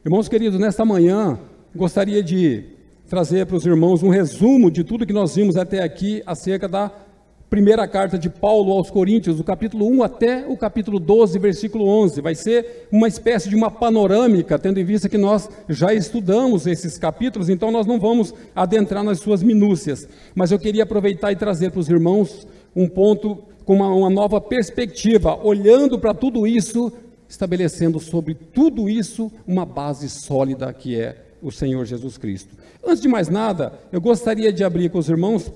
Irmãos queridos, nesta manhã, gostaria de trazer para os irmãos um resumo de tudo que nós vimos até aqui acerca da primeira carta de Paulo aos Coríntios, do capítulo 1 até o capítulo 12, versículo 11. Vai ser uma espécie de uma panorâmica, tendo em vista que nós já estudamos esses capítulos, então nós não vamos adentrar nas suas minúcias. Mas eu queria aproveitar e trazer para os irmãos um ponto com uma nova perspectiva, olhando para tudo isso, estabelecendo sobre tudo isso uma base sólida que é o Senhor Jesus Cristo. Antes de mais nada, eu gostaria de abrir com os irmãos,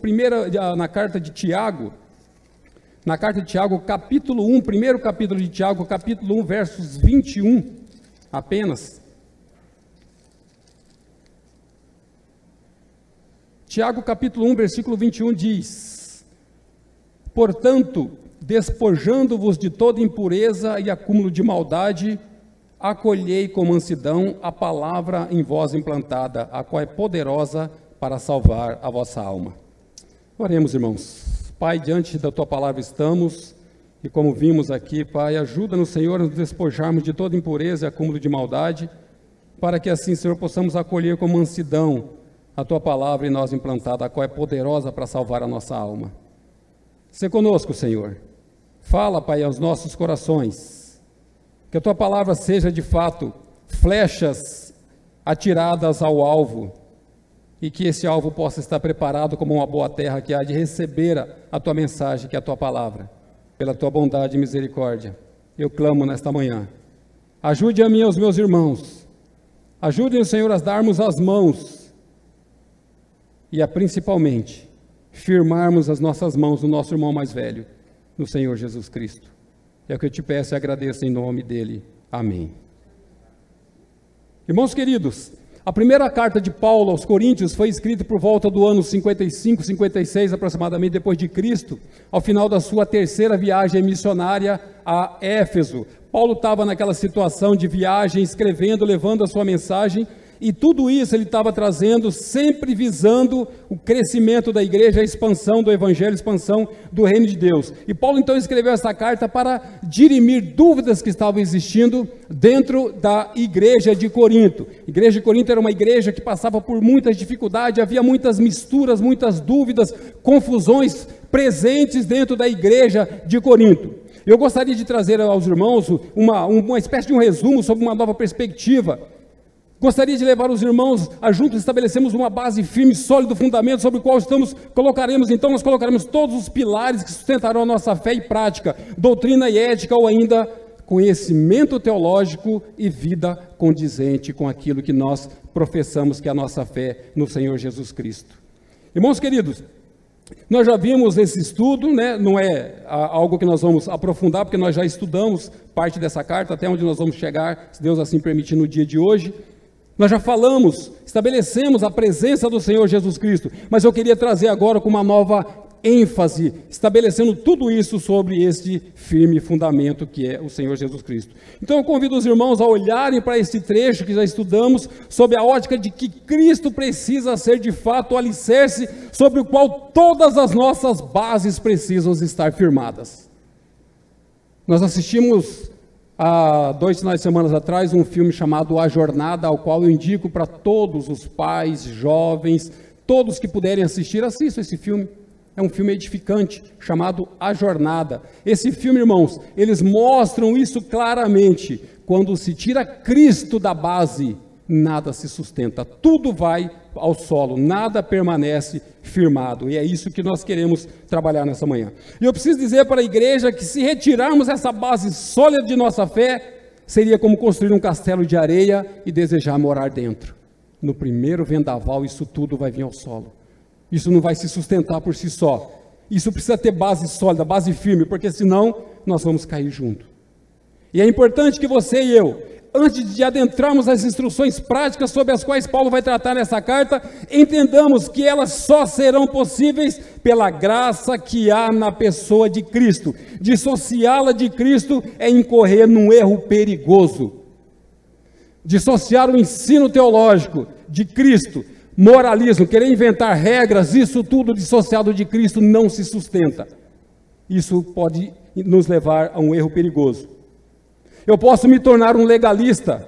na carta de Tiago, capítulo 1, primeiro capítulo de Tiago, capítulo 1, versos 21, apenas. Tiago, capítulo 1, versículo 21 diz: portanto, despojando-vos de toda impureza e acúmulo de maldade, acolhei com mansidão a palavra em vós implantada, a qual é poderosa para salvar a vossa alma. Oremos, irmãos. Pai, diante da tua palavra estamos, e como vimos aqui, Pai, ajuda-nos, Senhor, a nos despojarmos de toda impureza e acúmulo de maldade, para que assim, Senhor, possamos acolher com mansidão a tua palavra em nós implantada, a qual é poderosa para salvar a nossa alma. Sê conosco, Senhor. Fala, Pai, aos nossos corações. Que a tua palavra seja de fato flechas atiradas ao alvo, e que esse alvo possa estar preparado como uma boa terra que há de receber a tua mensagem, que é a tua palavra. Pela tua bondade e misericórdia, eu clamo nesta manhã. Ajude a mim e aos meus irmãos. Ajude-nos, Senhor, a darmos as mãos e a principalmente firmarmos as nossas mãos no nosso irmão mais velho, no Senhor Jesus Cristo. É o que eu te peço e agradeço em nome dele. Amém. Irmãos queridos, a primeira carta de Paulo aos Coríntios foi escrita por volta do ano 55, 56 aproximadamente depois de Cristo, ao final da sua terceira viagem missionária a Éfeso. Paulo estava naquela situação de viagem, escrevendo, levando a sua mensagem, e tudo isso ele estava trazendo, sempre visando o crescimento da igreja, a expansão do evangelho, a expansão do reino de Deus. E Paulo então escreveu essa carta para dirimir dúvidas que estavam existindo dentro da igreja de Corinto. A igreja de Corinto era uma igreja que passava por muitas dificuldades, havia muitas misturas, muitas dúvidas, confusões presentes dentro da igreja de Corinto. Eu gostaria de trazer aos irmãos uma espécie de um resumo sobre uma nova perspectiva. Gostaria de levar os irmãos a juntos estabelecermos uma base firme, sólido fundamento sobre o qual nós colocaremos todos os pilares que sustentarão a nossa fé e prática, doutrina e ética, ou ainda conhecimento teológico e vida condizente com aquilo que nós professamos que é a nossa fé no Senhor Jesus Cristo. Irmãos queridos, nós já vimos esse estudo, né? Não é algo que nós vamos aprofundar, porque nós já estudamos parte dessa carta, até onde nós vamos chegar, se Deus assim permitir, no dia de hoje. Nós já falamos, estabelecemos a presença do Senhor Jesus Cristo, mas eu queria trazer agora com uma nova ênfase, estabelecendo tudo isso sobre este firme fundamento que é o Senhor Jesus Cristo. Então eu convido os irmãos a olharem para este trecho que já estudamos, sob a ótica de que Cristo precisa ser de fato o alicerce sobre o qual todas as nossas bases precisam estar firmadas. Nós assistimos há 2 finais de semana atrás um filme chamado A Jornada, ao qual eu indico para todos os pais, jovens, todos que puderem assistir, assistam esse filme. É um filme edificante, chamado A Jornada. Esse filme, irmãos, eles mostram isso claramente. Quando se tira Cristo da base, nada se sustenta, tudo vai ao solo, nada permanece firmado, e é isso que nós queremos trabalhar nessa manhã. E eu preciso dizer para a igreja que se retirarmos essa base sólida de nossa fé, seria como construir um castelo de areia e desejar morar dentro. No primeiro vendaval, isso tudo vai vir ao solo. Isso não vai se sustentar por si só. Isso precisa ter base sólida, base firme, porque senão nós vamos cair junto. E é importante que você e eu, antes de adentrarmos as instruções práticas sobre as quais Paulo vai tratar nessa carta, entendamos que elas só serão possíveis pela graça que há na pessoa de Cristo. Dissociá-la de Cristo é incorrer num erro perigoso. Dissociar o ensino teológico de Cristo, moralismo, querer inventar regras, isso tudo dissociado de Cristo não se sustenta. Isso pode nos levar a um erro perigoso. Eu posso me tornar um legalista,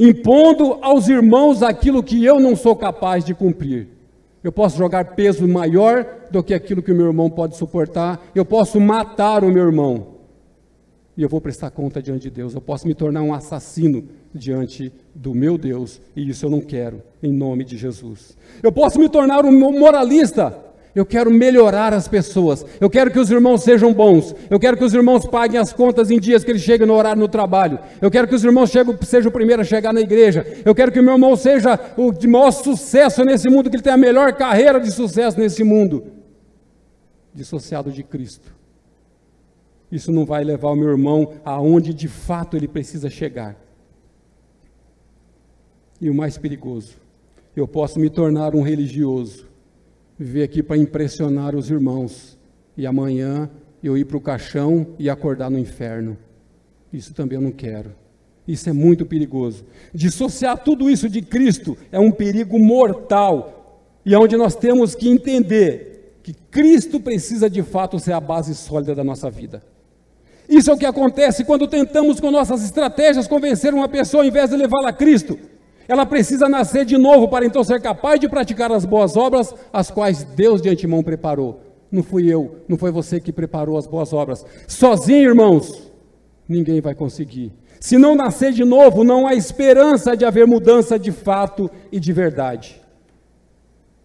impondo aos irmãos aquilo que eu não sou capaz de cumprir. Eu posso jogar peso maior do que aquilo que o meu irmão pode suportar, eu posso matar o meu irmão, e eu vou prestar conta diante de Deus. Eu posso me tornar um assassino diante do meu Deus, e isso eu não quero, em nome de Jesus. Eu posso me tornar um moralista. Eu quero melhorar as pessoas, eu quero que os irmãos sejam bons, eu quero que os irmãos paguem as contas em dias que eles cheguem no horário no trabalho, eu quero que os irmãos sejam o primeiro a chegar na igreja, eu quero que o meu irmão seja o de maior sucesso nesse mundo, que ele tenha a melhor carreira de sucesso nesse mundo, dissociado de Cristo. Isso não vai levar o meu irmão aonde de fato ele precisa chegar. E o mais perigoso, eu posso me tornar um religioso, viver aqui para impressionar os irmãos, e amanhã eu ir para o caixão e acordar no inferno. Isso também eu não quero. Isso é muito perigoso. Dissociar tudo isso de Cristo é um perigo mortal, e é onde nós temos que entender que Cristo precisa de fato ser a base sólida da nossa vida. Isso é o que acontece quando tentamos com nossas estratégias convencer uma pessoa, ao invés de levá-la a Cristo. Ela precisa nascer de novo para então ser capaz de praticar as boas obras, as quais Deus de antemão preparou. Não fui eu, não foi você que preparou as boas obras. Sozinho, irmãos, ninguém vai conseguir. Se não nascer de novo, não há esperança de haver mudança de fato e de verdade.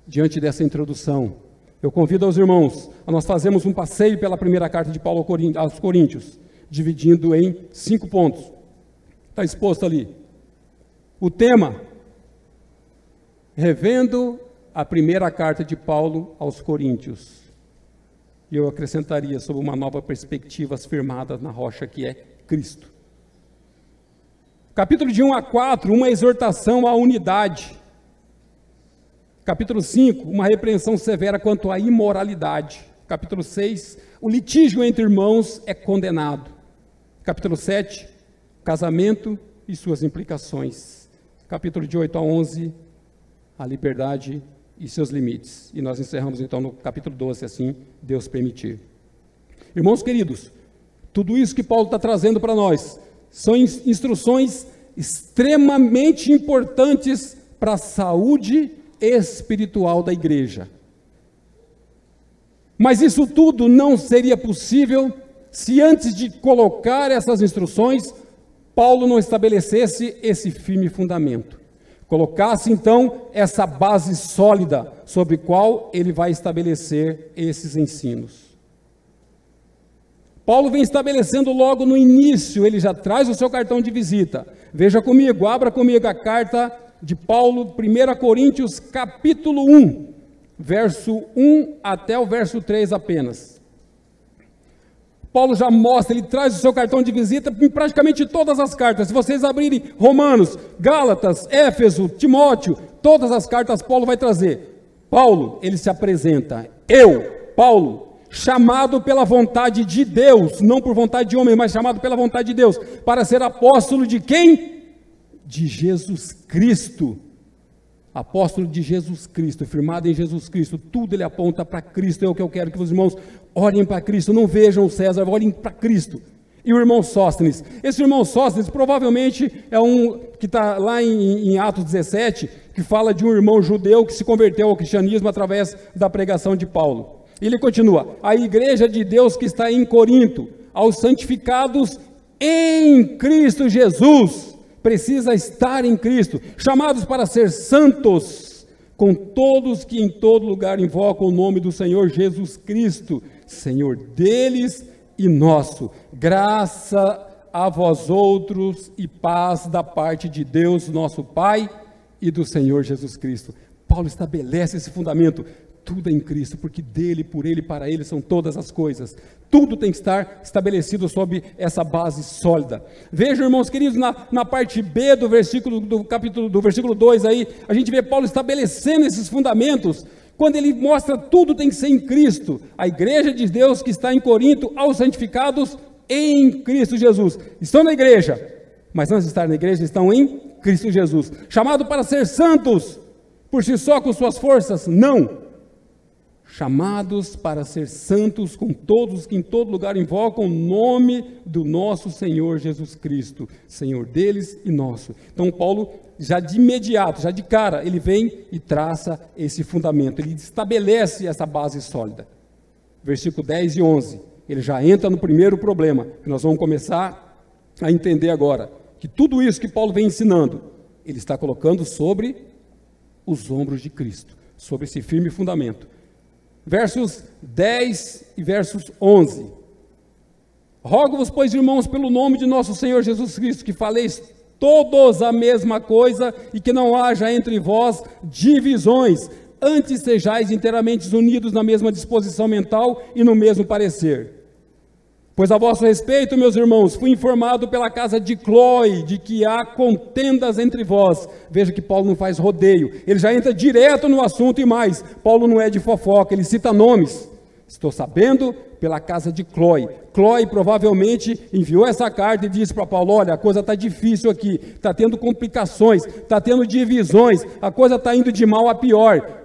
Diante dessa introdução, eu convido aos irmãos a nós fazermos um passeio pela primeira carta de Paulo aos Coríntios, dividindo em 5 pontos. Está exposto ali. O tema, revendo a primeira carta de Paulo aos Coríntios. E eu acrescentaria sobre uma nova perspectiva firmada na rocha que é Cristo. Capítulo de 1 a 4, uma exortação à unidade. Capítulo 5, uma repreensão severa quanto à imoralidade. Capítulo 6, o litígio entre irmãos é condenado. Capítulo 7, casamento e suas implicações. Capítulo de 8 a 11, a liberdade e seus limites. E nós encerramos então no capítulo 12, assim Deus permitir. Irmãos queridos, tudo isso que Paulo está trazendo para nós são instruções extremamente importantes para a saúde espiritual da igreja. Mas isso tudo não seria possível se antes de colocar essas instruções, Paulo não estabelecesse esse firme fundamento, colocasse então essa base sólida sobre qual ele vai estabelecer esses ensinos. Paulo vem estabelecendo logo no início, ele já traz o seu cartão de visita. Veja comigo, abra comigo a carta de Paulo, 1 Coríntios, capítulo 1, verso 1 até o verso 3 apenas. Paulo já mostra, ele traz o seu cartão de visita em praticamente todas as cartas. Se vocês abrirem Romanos, Gálatas, Éfeso, Timóteo, todas as cartas Paulo vai trazer. Paulo, ele se apresenta, eu, Paulo, chamado pela vontade de Deus, não por vontade de homem, mas chamado pela vontade de Deus, para ser apóstolo de quem? De Jesus Cristo. Apóstolo de Jesus Cristo, firmado em Jesus Cristo, tudo ele aponta para Cristo. É o que eu quero que os irmãos olhem para Cristo, não vejam o César, olhem para Cristo. E o irmão Sóstenes, esse irmão Sóstenes provavelmente é um que está lá em Atos 17, que fala de um irmão judeu que se converteu ao cristianismo através da pregação de Paulo. Ele continua, a igreja de Deus que está em Corinto, aos santificados em Cristo Jesus, precisa estar em Cristo, chamados para ser santos, com todos que em todo lugar invocam o nome do Senhor Jesus Cristo, Senhor deles e nosso. Graça a vós outros e paz da parte de Deus, nosso Pai, e do Senhor Jesus Cristo. Paulo estabelece esse fundamento. Tudo é em Cristo, porque dele, por ele, para ele são todas as coisas. Tudo tem que estar estabelecido sob essa base sólida. Vejam, irmãos queridos, na parte B do versículo 2 aí, a gente vê Paulo estabelecendo esses fundamentos, quando ele mostra tudo tem que ser em Cristo. A igreja de Deus que está em Corinto, aos santificados em Cristo Jesus. Estão na igreja, mas antes de estar na igreja, estão em Cristo Jesus. Chamado para ser santos, por si só, com suas forças? Não. chamados para ser santos com todos que em todo lugar invocam o nome do nosso Senhor Jesus Cristo, Senhor deles e nosso. Então Paulo, já de imediato, já de cara, ele vem e traça esse fundamento, ele estabelece essa base sólida. Versículo 10 e 11, ele já entra no primeiro problema, que nós vamos começar a entender agora, que tudo isso que Paulo vem ensinando, ele está colocando sobre os ombros de Cristo, sobre esse firme fundamento. Versos 10 e versos 11. Rogo-vos, pois, irmãos, pelo nome de nosso Senhor Jesus Cristo, que faleis todos a mesma coisa e que não haja entre vós divisões, antes sejais inteiramente unidos na mesma disposição mental e no mesmo parecer. Pois a vosso respeito, meus irmãos, fui informado pela casa de Cloe de que há contendas entre vós. Veja que Paulo não faz rodeio, ele já entra direto no assunto e mais. Paulo não é de fofoca, ele cita nomes. Estou sabendo pela casa de Cloe. Cloe provavelmente enviou essa carta e disse para Paulo: olha, a coisa está difícil aqui, está tendo complicações, está tendo divisões, a coisa está indo de mal a pior.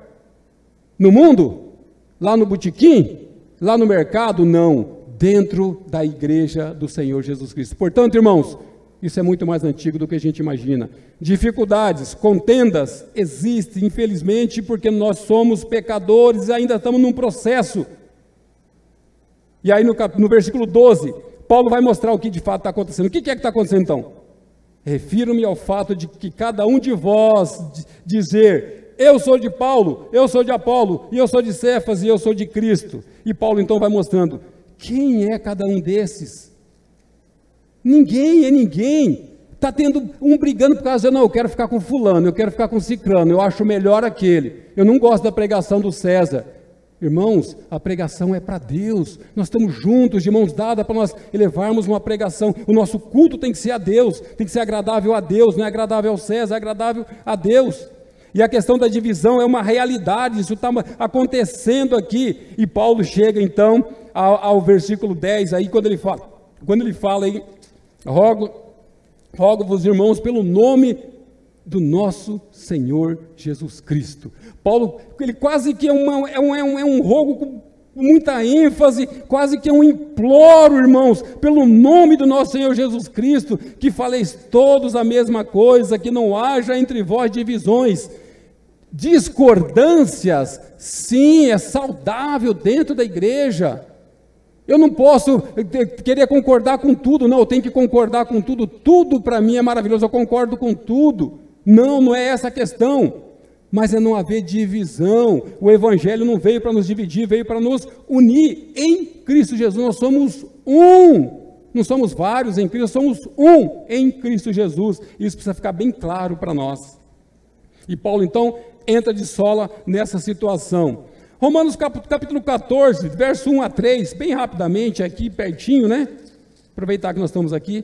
No mundo? Lá no botequim? Lá no mercado? Não. Dentro da igreja do Senhor Jesus Cristo. Portanto, irmãos, isso é muito mais antigo do que a gente imagina. Dificuldades, contendas existem, infelizmente, porque nós somos pecadores e ainda estamos num processo. E aí no versículo 12, Paulo vai mostrar o que de fato está acontecendo. O que é que está acontecendo então? Refiro-me ao fato de que cada um de vós dizer: eu sou de Paulo, eu sou de Apolo, e eu sou de Cefas, e eu sou de Cristo. E Paulo então vai mostrando quem é cada um desses. Ninguém é ninguém. Está tendo um brigando por causa de, não, eu quero ficar com fulano, eu quero ficar com ciclano, eu acho melhor aquele. Eu não gosto da pregação do César. Irmãos, a pregação é para Deus. Nós estamos juntos, de mãos dadas, para nós elevarmos uma pregação. O nosso culto tem que ser a Deus, tem que ser agradável a Deus, não é agradável ao César, é agradável a Deus. E a questão da divisão é uma realidade, isso está acontecendo aqui. E Paulo chega então ao versículo 10, aí quando ele fala aí, rogo-vos, irmãos, pelo nome do nosso Senhor Jesus Cristo. Paulo, ele quase que é um rogo com muita ênfase, quase que é um imploro, irmãos, pelo nome do nosso Senhor Jesus Cristo, que faleis todos a mesma coisa, que não haja entre vós divisões. Discordâncias, sim, é saudável dentro da igreja. Eu não posso querer concordar com tudo, não, eu tenho que concordar com tudo, tudo para mim é maravilhoso, eu concordo com tudo. Não é essa a questão, mas é não haver divisão. O Evangelho não veio para nos dividir, veio para nos unir em Cristo Jesus. Nós somos um, não somos vários em Cristo, somos um em Cristo Jesus. Isso precisa ficar bem claro para nós. E Paulo então entra de sola nessa situação. Romanos capítulo 14, verso 1 a 3, bem rapidamente, aqui pertinho, né? Aproveitar que nós estamos aqui.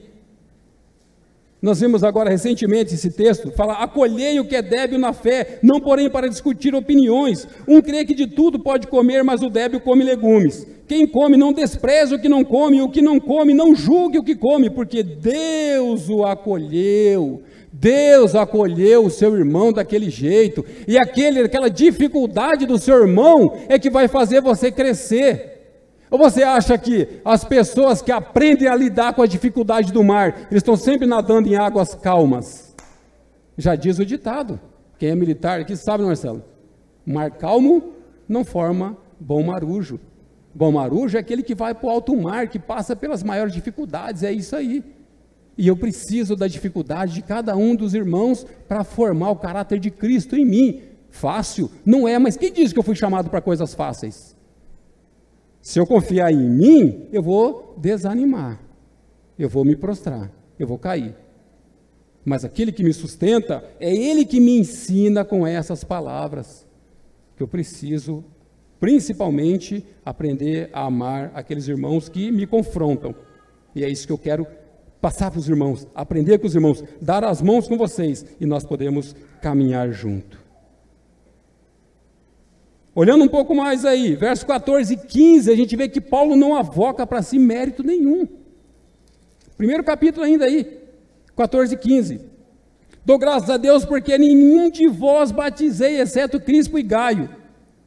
Nós vimos agora recentemente esse texto, fala: acolhei o que é débil na fé, não porém para discutir opiniões. Um crê que de tudo pode comer, mas o débil come legumes. Quem come não despreze o que não come, e o que não come não julgue o que come, porque Deus o acolheu. Deus acolheu o seu irmão daquele jeito, e aquela dificuldade do seu irmão é que vai fazer você crescer. Ou você acha que as pessoas que aprendem a lidar com a dificuldade do mar, eles estão sempre nadando em águas calmas? Já diz o ditado, quem é militar aqui sabe, Marcelo, mar calmo não forma bom marujo. Bom marujo é aquele que vai para o alto mar, que passa pelas maiores dificuldades, é isso aí. E eu preciso da dificuldade de cada um dos irmãos para formar o caráter de Cristo em mim. Fácil? Não é, mas quem disse que eu fui chamado para coisas fáceis? Se eu confiar em mim, eu vou desanimar, eu vou me prostrar, eu vou cair. Mas aquele que me sustenta, é Ele que me ensina com essas palavras, que eu preciso, principalmente, aprender a amar aqueles irmãos que me confrontam. E é isso que eu quero passar para os irmãos, aprender com os irmãos, dar as mãos com vocês, e nós podemos caminhar junto. Olhando um pouco mais aí, versos 14 e 15, a gente vê que Paulo não avoca para si mérito nenhum. Primeiro capítulo ainda aí, 14 e 15. Dou graças a Deus porque nenhum de vós batizei, exceto Crispo e Gaio.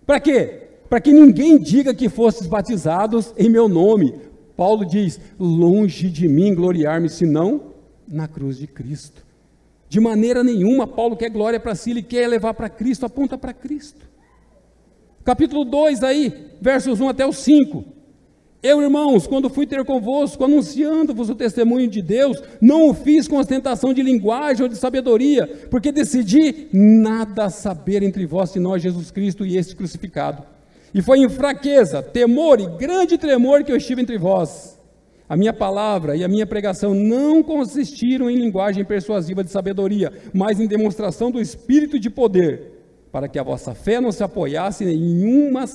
Para quê? para que ninguém diga que fostes batizados em meu nome. Paulo diz, longe de mim gloriar-me, senão na cruz de Cristo. De maneira nenhuma, Paulo quer glória para si, ele quer levar para Cristo, aponta para Cristo. Capítulo 2 aí, versos 1 até o 5. Eu, irmãos, quando fui ter convosco, anunciando-vos o testemunho de Deus, não o fiz com ostentação de linguagem ou de sabedoria, porque decidi nada saber entre vós, senão a Jesus Cristo e este crucificado. E foi em fraqueza, temor e grande tremor que eu estive entre vós. A minha palavra e a minha pregação não consistiram em linguagem persuasiva de sabedoria, mas em demonstração do Espírito de poder, para que a vossa fé não se apoiasse em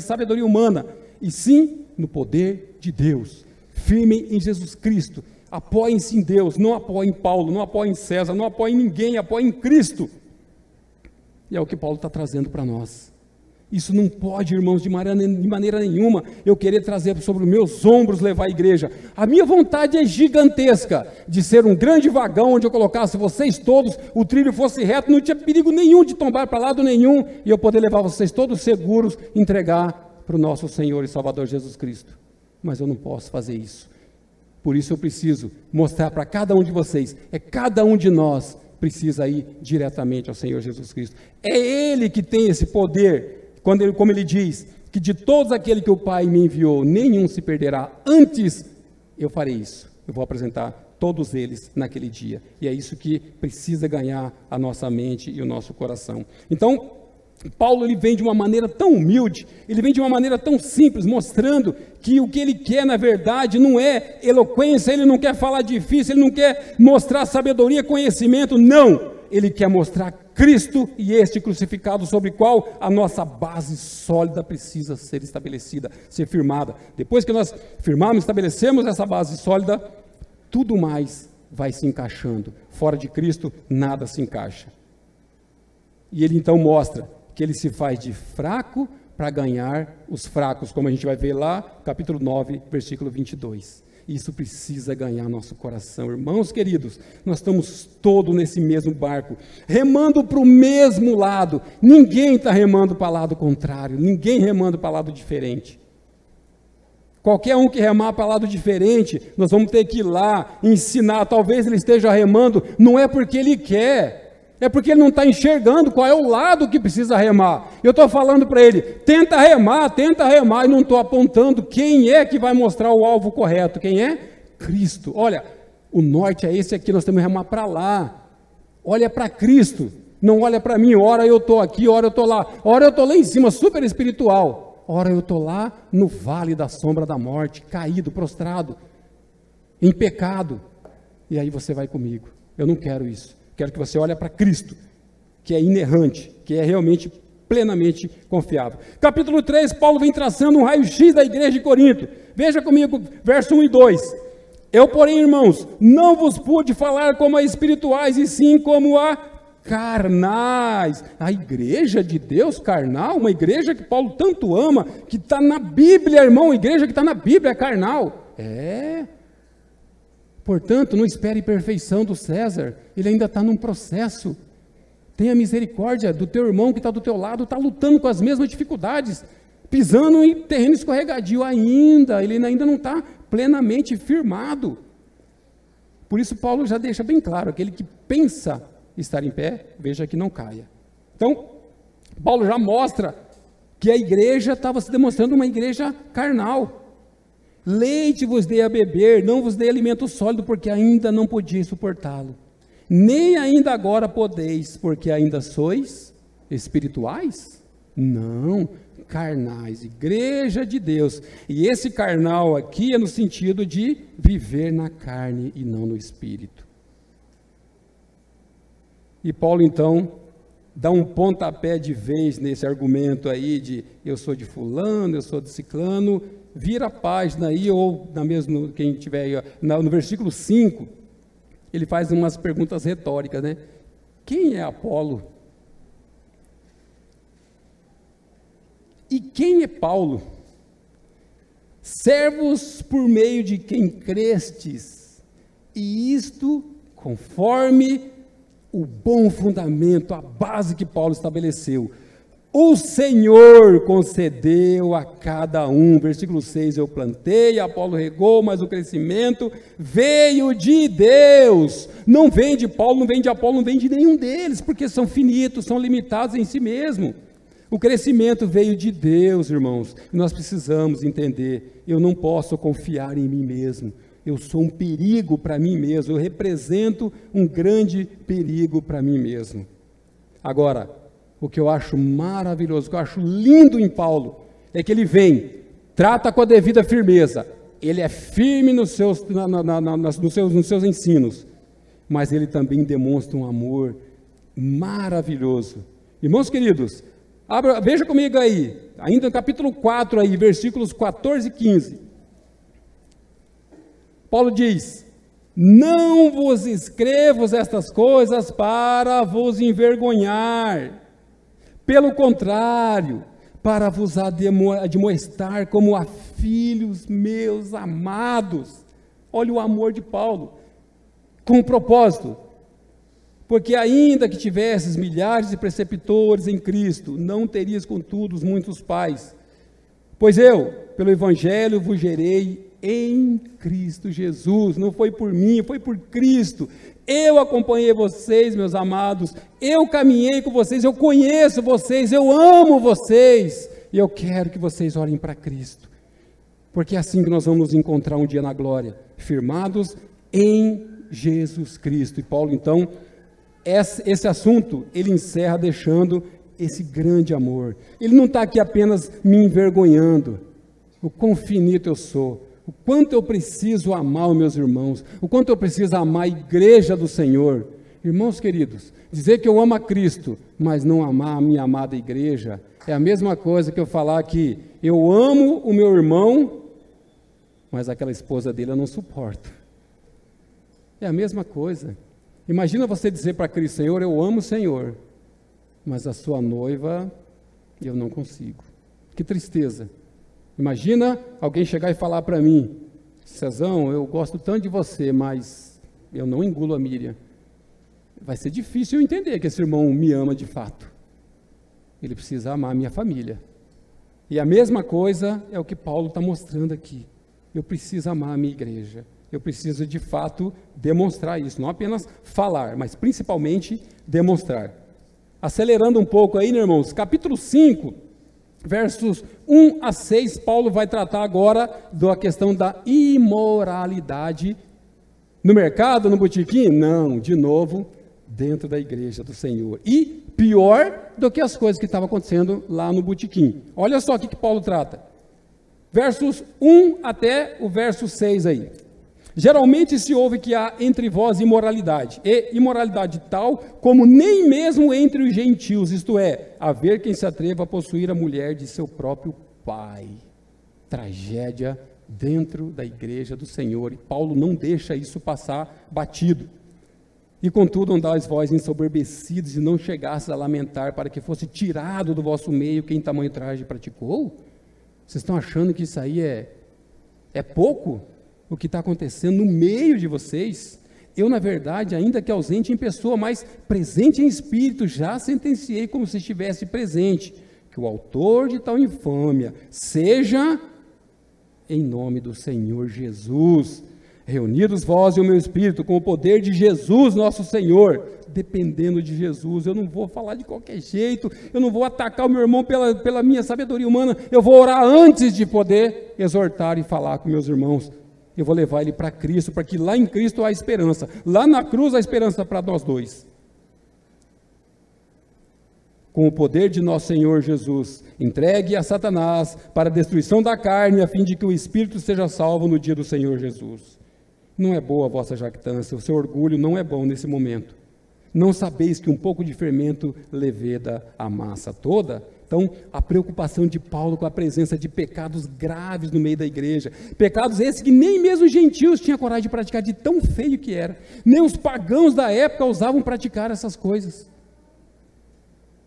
sabedoria humana, e sim no poder de Deus. Firme em Jesus Cristo, apoiem-se em Deus, não apoiem em Paulo, não apoiem em César, não apoiem em ninguém, apoiem em Cristo. E é o que Paulo está trazendo para nós. Isso não pode, irmãos, de maneira nenhuma, eu querer trazer sobre os meus ombros levar a igreja. A minha vontade é gigantesca, de ser um grande vagão, onde eu colocasse vocês todos, o trilho fosse reto, não tinha perigo nenhum de tombar para lado nenhum, e eu poder levar vocês todos seguros, entregar para o nosso Senhor e Salvador Jesus Cristo. Mas eu não posso fazer isso. Por isso eu preciso mostrar para cada um de vocês, cada um de nós precisa ir diretamente ao Senhor Jesus Cristo. É Ele que tem esse poder. Como ele diz, que de todos aqueles que o Pai me enviou, nenhum se perderá. Antes eu farei isso, eu vou apresentar todos eles naquele dia, e é isso que precisa ganhar a nossa mente e o nosso coração. Então, Paulo, ele vem de uma maneira tão humilde, ele vem de uma maneira tão simples, mostrando que o que ele quer na verdade não é eloquência, ele não quer falar difícil, ele não quer mostrar sabedoria, conhecimento, não, ele quer mostrar Cristo e este crucificado, sobre o qual a nossa base sólida precisa ser estabelecida, ser firmada. Depois que nós firmarmos, estabelecemos essa base sólida, tudo mais vai se encaixando. Fora de Cristo, nada se encaixa. E ele então mostra que ele se faz de fraco para ganhar os fracos, como a gente vai ver lá, capítulo 9, versículo 22. Isso precisa ganhar nosso coração. Irmãos queridos, nós estamos todos nesse mesmo barco, remando para o mesmo lado. Ninguém está remando para o lado contrário, ninguém remando para o lado diferente. Qualquer um que remar para o lado diferente, nós vamos ter que ir lá, ensinar. Talvez ele esteja remando, não é porque ele quer, é porque ele não está enxergando qual é o lado que precisa remar. Eu estou falando para ele, tenta remar, e não estou apontando quem é que vai mostrar o alvo correto. Quem é? Cristo. Olha, o norte é esse aqui, nós temos que remar para lá. Olha para Cristo, não olha para mim, ora eu estou aqui, ora eu estou lá. Ora eu estou lá em cima, super espiritual. Ora eu estou lá no vale da sombra da morte, caído, prostrado, em pecado. E aí você vai comigo. Eu não quero isso. Quero que você olhe para Cristo, que é inerrante, que é realmente plenamente confiável. Capítulo 3, Paulo vem traçando um raio-x da igreja de Corinto. Veja comigo, verso 1 e 2. Eu, porém, irmãos, não vos pude falar como a espirituais, e sim como a carnais. A igreja de Deus carnal, uma igreja que Paulo tanto ama, que está na Bíblia, irmão, a igreja que está na Bíblia é carnal. Portanto, não espere perfeição do César, ele ainda está num processo. Tenha misericórdia do teu irmão que está do teu lado, está lutando com as mesmas dificuldades, pisando em terreno escorregadio ainda, ele ainda não está plenamente firmado. Por isso Paulo já deixa bem claro, aquele que pensa estar em pé, veja que não caia. Então, Paulo já mostra que a igreja estava se demonstrando uma igreja carnal. Leite vos dei a beber, não vos dei alimento sólido, porque ainda não podiais suportá-lo. Nem ainda agora podeis, porque ainda sois espirituais? Não, carnais, igreja de Deus. E esse carnal aqui é no sentido de viver na carne e não no espírito. E Paulo então dá um pontapé de vez nesse argumento aí de eu sou de fulano, eu sou de ciclano. Vira a página aí, ou na mesma, quem tiver aí, no versículo 5, ele faz umas perguntas retóricas, né? Quem é Apolo? E quem é Paulo? Servos por meio de quem crestes, e isto conforme o bom fundamento, a base que Paulo estabeleceu. o Senhor concedeu a cada um. Versículo 6, eu plantei, Apolo regou, mas o crescimento veio de Deus. Não vem de Paulo, não vem de Apolo, não vem de nenhum deles, porque são finitos, são limitados em si mesmo. O crescimento veio de Deus, irmãos. E nós precisamos entender, eu não posso confiar em mim mesmo. Eu sou um perigo para mim mesmo, eu represento um grande perigo para mim mesmo. Agora, o que eu acho maravilhoso, o que eu acho lindo em Paulo, é que ele vem, trata com a devida firmeza, ele é firme nos seus ensinos, mas ele também demonstra um amor maravilhoso. Irmãos queridos, veja comigo aí, ainda no capítulo 4, aí, versículos 14 e 15. Paulo diz: não vos escrevo estas coisas para vos envergonhar, pelo contrário, para vos admoestar como a filhos meus amados. Olha o amor de Paulo, com um propósito, porque ainda que tivesses milhares de preceptores em Cristo, não terias contudo muitos pais, pois eu, pelo Evangelho, vos gerei em Cristo Jesus. Não foi por mim, foi por Cristo. Eu acompanhei vocês, meus amados, eu caminhei com vocês, eu conheço vocês, eu amo vocês, e eu quero que vocês olhem para Cristo, porque é assim que nós vamos nos encontrar um dia na glória, firmados em Jesus Cristo. E Paulo, então, esse assunto, ele encerra deixando esse grande amor. Ele não está aqui apenas me envergonhando, o quão finito eu sou, o quanto eu preciso amar os meus irmãos, o quanto eu preciso amar a igreja do Senhor. Irmãos queridos, dizer que eu amo a Cristo, mas não amar a minha amada igreja, é a mesma coisa que eu falar que eu amo o meu irmão, mas aquela esposa dele eu não suporto. É a mesma coisa. Imagina você dizer para Cristo: Senhor, eu amo o Senhor, mas a sua noiva eu não consigo. Que tristeza. Imagina alguém chegar e falar para mim: Cezão, eu gosto tanto de você, mas eu não engulo a Miriam. Vai ser difícil eu entender que esse irmão me ama de fato. Ele precisa amar a minha família. E a mesma coisa é o que Paulo está mostrando aqui. Eu preciso amar a minha igreja. Eu preciso de fato demonstrar isso, não apenas falar, mas principalmente demonstrar. Acelerando um pouco aí, né, irmãos, capítulo 5, versos 1 a 6, Paulo vai tratar agora da questão da imoralidade no mercado, no botequim? Não, de novo, dentro da igreja do Senhor. E pior do que as coisas que estavam acontecendo lá no botequim. Olha só o que Paulo trata. Versos 1 até o verso 6 aí. Geralmente se ouve que há entre vós imoralidade, e imoralidade tal como nem mesmo entre os gentios, isto é, haver quem se atreva a possuir a mulher de seu próprio pai. Tragédia dentro da igreja do Senhor, e Paulo não deixa isso passar batido. E contudo andais vós ensoberbecidos, e não chegastes a lamentar para que fosse tirado do vosso meio quem tamanho traje praticou? Vocês estão achando que isso aí é pouco? O que está acontecendo no meio de vocês? Eu, na verdade, ainda que ausente em pessoa, mas presente em espírito, já sentenciei como se estivesse presente, que o autor de tal infâmia seja, em nome do Senhor Jesus, reunidos vós e o meu espírito, com o poder de Jesus nosso Senhor, dependendo de Jesus. Eu não vou falar de qualquer jeito, eu não vou atacar o meu irmão pela minha sabedoria humana, eu vou orar antes de poder exortar e falar com meus irmãos. Eu vou levar ele para Cristo, para que lá em Cristo há esperança, lá na cruz há esperança para nós dois. Com o poder de nosso Senhor Jesus, entregue a Satanás para a destruição da carne, a fim de que o Espírito seja salvo no dia do Senhor Jesus. Não é boa a vossa jactância, o seu orgulho não é bom nesse momento. Não sabeis que um pouco de fermento leveda a massa toda? Então, a preocupação de Paulo com a presença de pecados graves no meio da igreja, pecados esses que nem mesmo os gentios tinham coragem de praticar, de tão feio que era, nem os pagãos da época ousavam praticar essas coisas.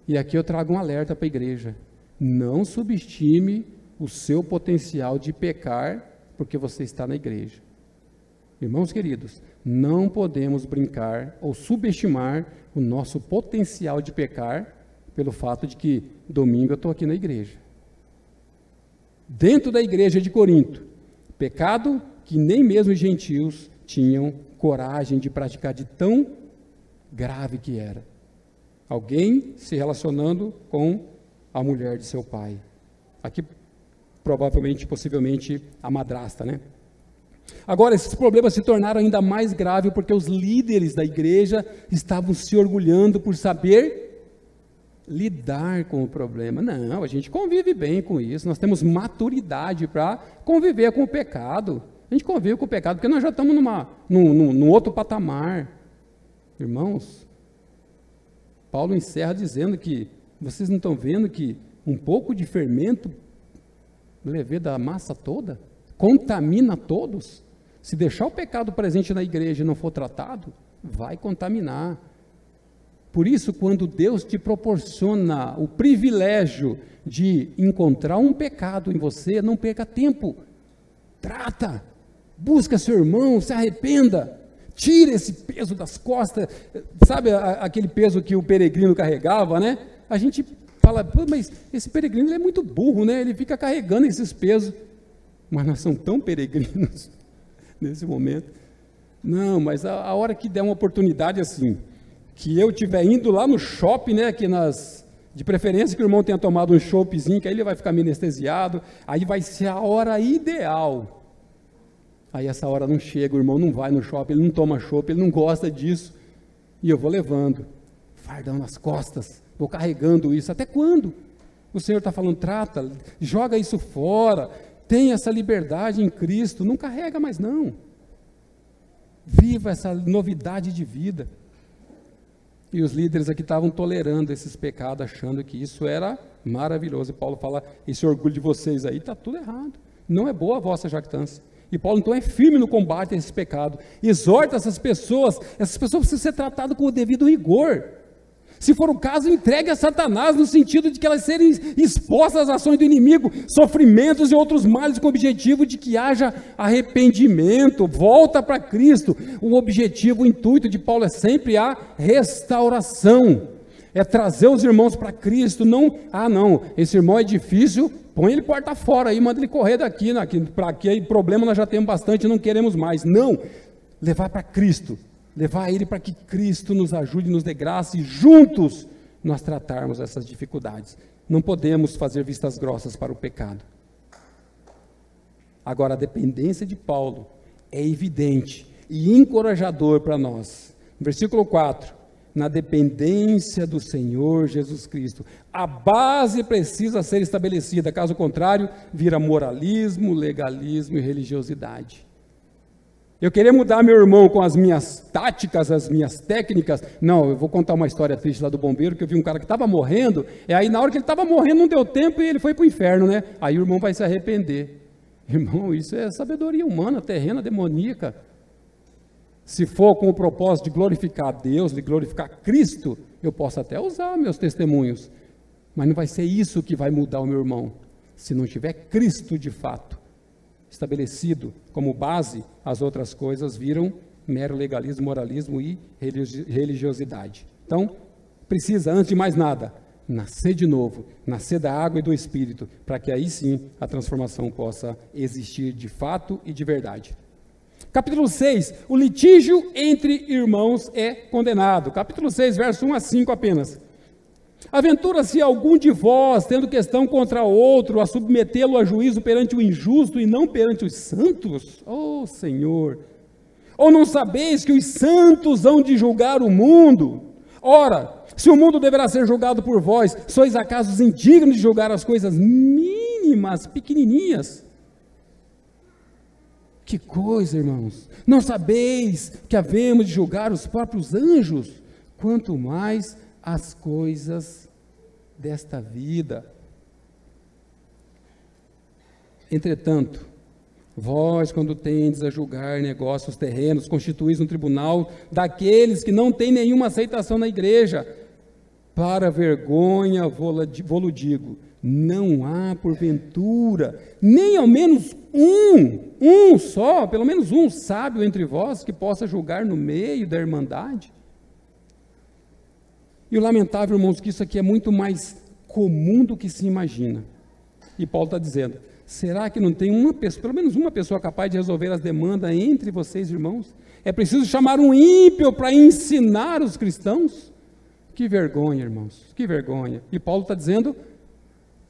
E aqui eu trago um alerta para a igreja: não subestime o seu potencial de pecar, porque você está na igreja. Irmãos queridos, não podemos brincar ou subestimar o nosso potencial de pecar, pelo fato de que domingo eu estou aqui na igreja. Dentro da igreja de Corinto, pecado que nem mesmo os gentios tinham coragem de praticar, de tão grave que era. Alguém se relacionando com a mulher de seu pai. Aqui, provavelmente, possivelmente, a madrasta, né? Agora, esses problemas se tornaram ainda mais graves porque os líderes da igreja estavam se orgulhando por saber lidar com o problema. Não, a gente convive bem com isso, nós temos maturidade para conviver com o pecado. A gente convive com o pecado porque nós já estamos num outro patamar. Irmãos, Paulo encerra dizendo que vocês não estão vendo que um pouco de fermento leveda a massa toda? Contamina todos. Se deixar o pecado presente na igreja e não for tratado, vai contaminar. Por isso, quando Deus te proporciona o privilégio de encontrar um pecado em você, não perca tempo. Trata, busca seu irmão, se arrependa, tira esse peso das costas. Sabe aquele peso que o peregrino carregava, né? A gente fala, mas esse peregrino ele é muito burro, né? Ele fica carregando esses pesos. Mas nós somos tão peregrinos nesse momento. Não, mas a hora que der uma oportunidade assim, que eu estiver indo lá no shopping, né, que de preferência que o irmão tenha tomado um choppzinho, que aí ele vai ficar meio anestesiado, aí vai ser a hora ideal. Aí essa hora não chega, o irmão não vai no shopping, ele não toma chopp, ele não gosta disso, e eu vou levando, fardão nas costas, vou carregando isso. Até quando? O Senhor está falando, trata, joga isso fora, tem essa liberdade em Cristo, não carrega mais não. Viva essa novidade de vida. E os líderes aqui estavam tolerando esses pecados, achando que isso era maravilhoso. E Paulo fala, esse orgulho de vocês aí está tudo errado. Não é boa a vossa jactância. E Paulo então é firme no combate a esse pecado. Exorta essas pessoas precisam ser tratadas com o devido rigor. Se for o caso, entregue a Satanás, no sentido de que elas serem expostas às ações do inimigo, sofrimentos e outros males, com o objetivo de que haja arrependimento, volta para Cristo. O objetivo, o intuito de Paulo é sempre a restauração, é trazer os irmãos para Cristo. Não, esse irmão é difícil, põe ele porta fora aí, manda ele correr daqui, para aqui, problema nós já temos bastante, não queremos mais. Não, levar para Cristo. Levar ele para que Cristo nos ajude, nos dê graça e juntos nós tratarmos essas dificuldades. Não podemos fazer vistas grossas para o pecado. Agora, a dependência de Paulo é evidente e encorajador para nós. Versículo 4, na dependência do Senhor Jesus Cristo. A base precisa ser estabelecida, caso contrário, vira moralismo, legalismo e religiosidade. Eu queria mudar meu irmão com as minhas táticas, as minhas técnicas. Não, eu vou contar uma história triste lá do bombeiro, que eu vi um cara que estava morrendo, e aí na hora que ele estava morrendo não deu tempo e ele foi para o inferno, né? Aí o irmão vai se arrepender. Irmão, isso é sabedoria humana, terrena, demoníaca. Se for com o propósito de glorificar a Deus, de glorificar Cristo, eu posso até usar meus testemunhos, mas não vai ser isso que vai mudar o meu irmão, se não tiver Cristo de fato estabelecido como base. As outras coisas viram mero legalismo, moralismo e religiosidade. Então, precisa, antes de mais nada, nascer de novo, nascer da água e do Espírito, para que aí sim a transformação possa existir de fato e de verdade. Capítulo 6, o litígio entre irmãos é condenado. Capítulo 6, verso 1 a 5 apenas. Aventura-se algum de vós, tendo questão contra outro, a submetê-lo a juízo perante o injusto e não perante os santos? Oh, Senhor! Ou não sabeis que os santos hão de julgar o mundo? Ora, se o mundo deverá ser julgado por vós, sois acaso indignos de julgar as coisas mínimas, pequenininhas? Que coisa, irmãos! Não sabeis que havemos de julgar os próprios anjos? Quanto mais as coisas desta vida. Entretanto, vós, quando tendes a julgar negócios terrenos, constituís um tribunal daqueles que não têm nenhuma aceitação na igreja. Para vergonha vou-lo digo, não há porventura, nem ao menos um só, pelo menos um sábio entre vós, que possa julgar no meio da irmandade? E o lamentável, irmãos, que isso aqui é muito mais comum do que se imagina. E Paulo está dizendo, será que não tem uma pessoa, pelo menos uma pessoa capaz de resolver as demandas entre vocês, irmãos? É preciso chamar um ímpio para ensinar os cristãos? Que vergonha, irmãos, que vergonha. E Paulo está dizendo,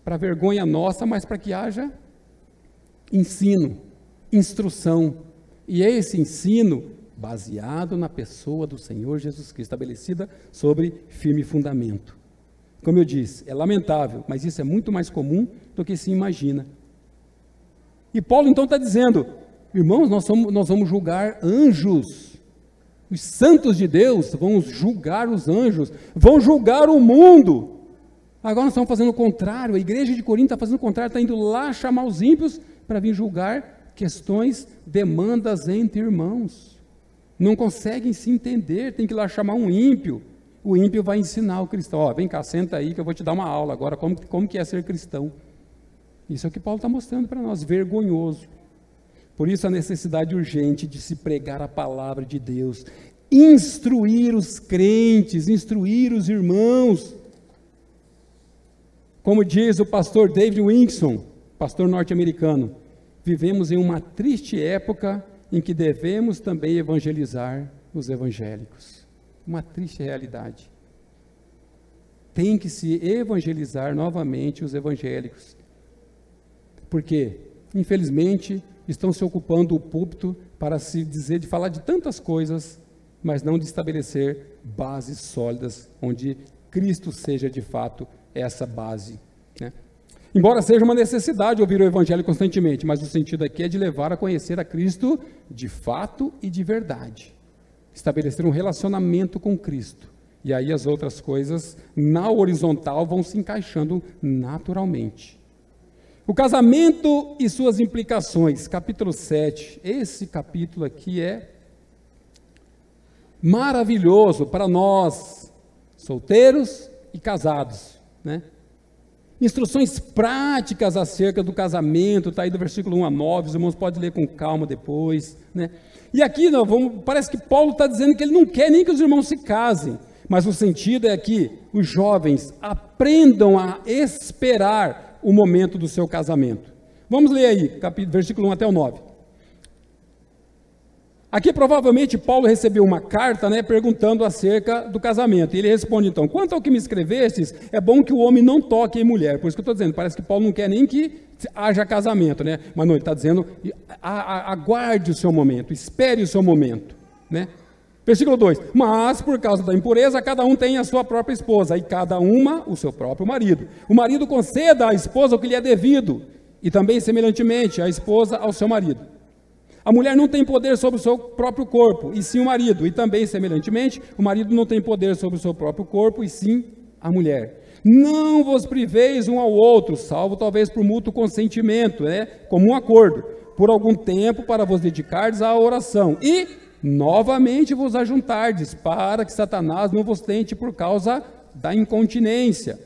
para vergonha nossa, mas para que haja ensino, instrução. E é esse ensino baseado na pessoa do Senhor Jesus Cristo, estabelecida sobre firme fundamento. Como eu disse, é lamentável, mas isso é muito mais comum do que se imagina. E Paulo então está dizendo, irmãos, nós vamos julgar anjos. Os santos de Deus vão julgar os anjos, vão julgar o mundo. Agora nós estamos fazendo o contrário, a igreja de Corinto está fazendo o contrário, está indo lá chamar os ímpios para vir julgar questões, demandas entre irmãos. Não conseguem se entender, tem que ir lá chamar um ímpio. O ímpio vai ensinar o cristão, ó, vem cá, senta aí que eu vou te dar uma aula agora, como que é ser cristão. Isso é o que Paulo está mostrando para nós, vergonhoso. Por isso a necessidade urgente de se pregar a palavra de Deus, instruir os crentes, instruir os irmãos. Como diz o pastor David Wilkerson, pastor norte-americano, vivemos em uma triste época em que devemos também evangelizar os evangélicos. Uma triste realidade. Tem que se evangelizar novamente os evangélicos. Porque, infelizmente, estão se ocupando o púlpito para se dizer, de falar de tantas coisas, mas não de estabelecer bases sólidas, onde Cristo seja de fato essa base, né? Embora seja uma necessidade ouvir o Evangelho constantemente, mas o sentido aqui é de levar a conhecer a Cristo de fato e de verdade. Estabelecer um relacionamento com Cristo. E aí as outras coisas, na horizontal, vão se encaixando naturalmente. O casamento e suas implicações, capítulo 7. Esse capítulo aqui é maravilhoso para nós, solteiros e casados, né? Instruções práticas acerca do casamento, está aí do versículo 1 a 9, os irmãos podem ler com calma depois, né? E aqui parece que Paulo está dizendo que ele não quer nem que os irmãos se casem, mas o sentido é que os jovens aprendam a esperar o momento do seu casamento. Vamos ler aí, versículo 1 até o 9. Aqui provavelmente Paulo recebeu uma carta, né, perguntando acerca do casamento, e ele responde então, quanto ao que me escrevestes, é bom que o homem não toque em mulher. Por isso que eu estou dizendo, parece que Paulo não quer nem que haja casamento, né? Mas não, ele está dizendo, aguarde o seu momento, espere o seu momento, né? Versículo 2, mas por causa da impureza, cada um tem a sua própria esposa, e cada uma o seu próprio marido. O marido conceda à esposa o que lhe é devido, e também semelhantemente a esposa ao seu marido. A mulher não tem poder sobre o seu próprio corpo, e sim o marido, e também semelhantemente, o marido não tem poder sobre o seu próprio corpo, e sim a mulher. Não vos priveis um ao outro, salvo talvez por mútuo consentimento, né, comum acordo, por algum tempo para vos dedicardes à oração, e novamente vos ajuntardes, para que Satanás não vos tente por causa da incontinência.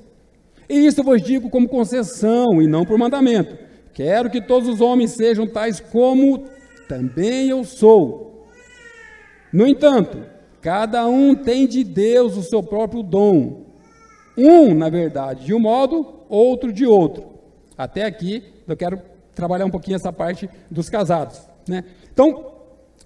E isso vos digo como concessão, e não por mandamento. Quero que todos os homens sejam tais como também eu sou. No entanto, cada um tem de Deus o seu próprio dom. Um, na verdade, de um modo, outro de outro. Até aqui, eu quero trabalhar um pouquinho essa parte dos casados, né? Então,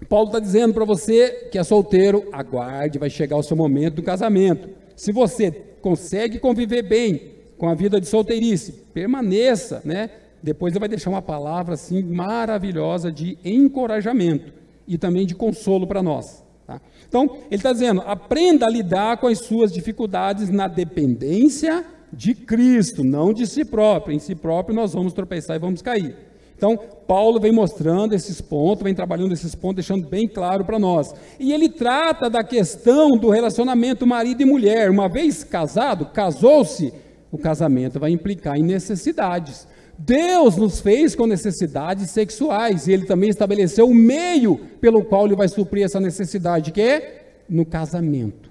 Paulo está dizendo para você que é solteiro, aguarde, vai chegar o seu momento do casamento. Se você consegue conviver bem com a vida de solteirice, permaneça, né? Depois ele vai deixar uma palavra assim maravilhosa de encorajamento e também de consolo para nós, tá? Então, ele está dizendo, aprenda a lidar com as suas dificuldades na dependência de Cristo, não de si próprio. Em si próprio nós vamos tropeçar e vamos cair. Então, Paulo vem mostrando esses pontos, vem trabalhando esses pontos, deixando bem claro para nós. E ele trata da questão do relacionamento marido e mulher. Uma vez casado, casou-se, o casamento vai implicar em necessidades. Deus nos fez com necessidades sexuais, e Ele também estabeleceu o meio pelo qual Ele vai suprir essa necessidade, que é no casamento,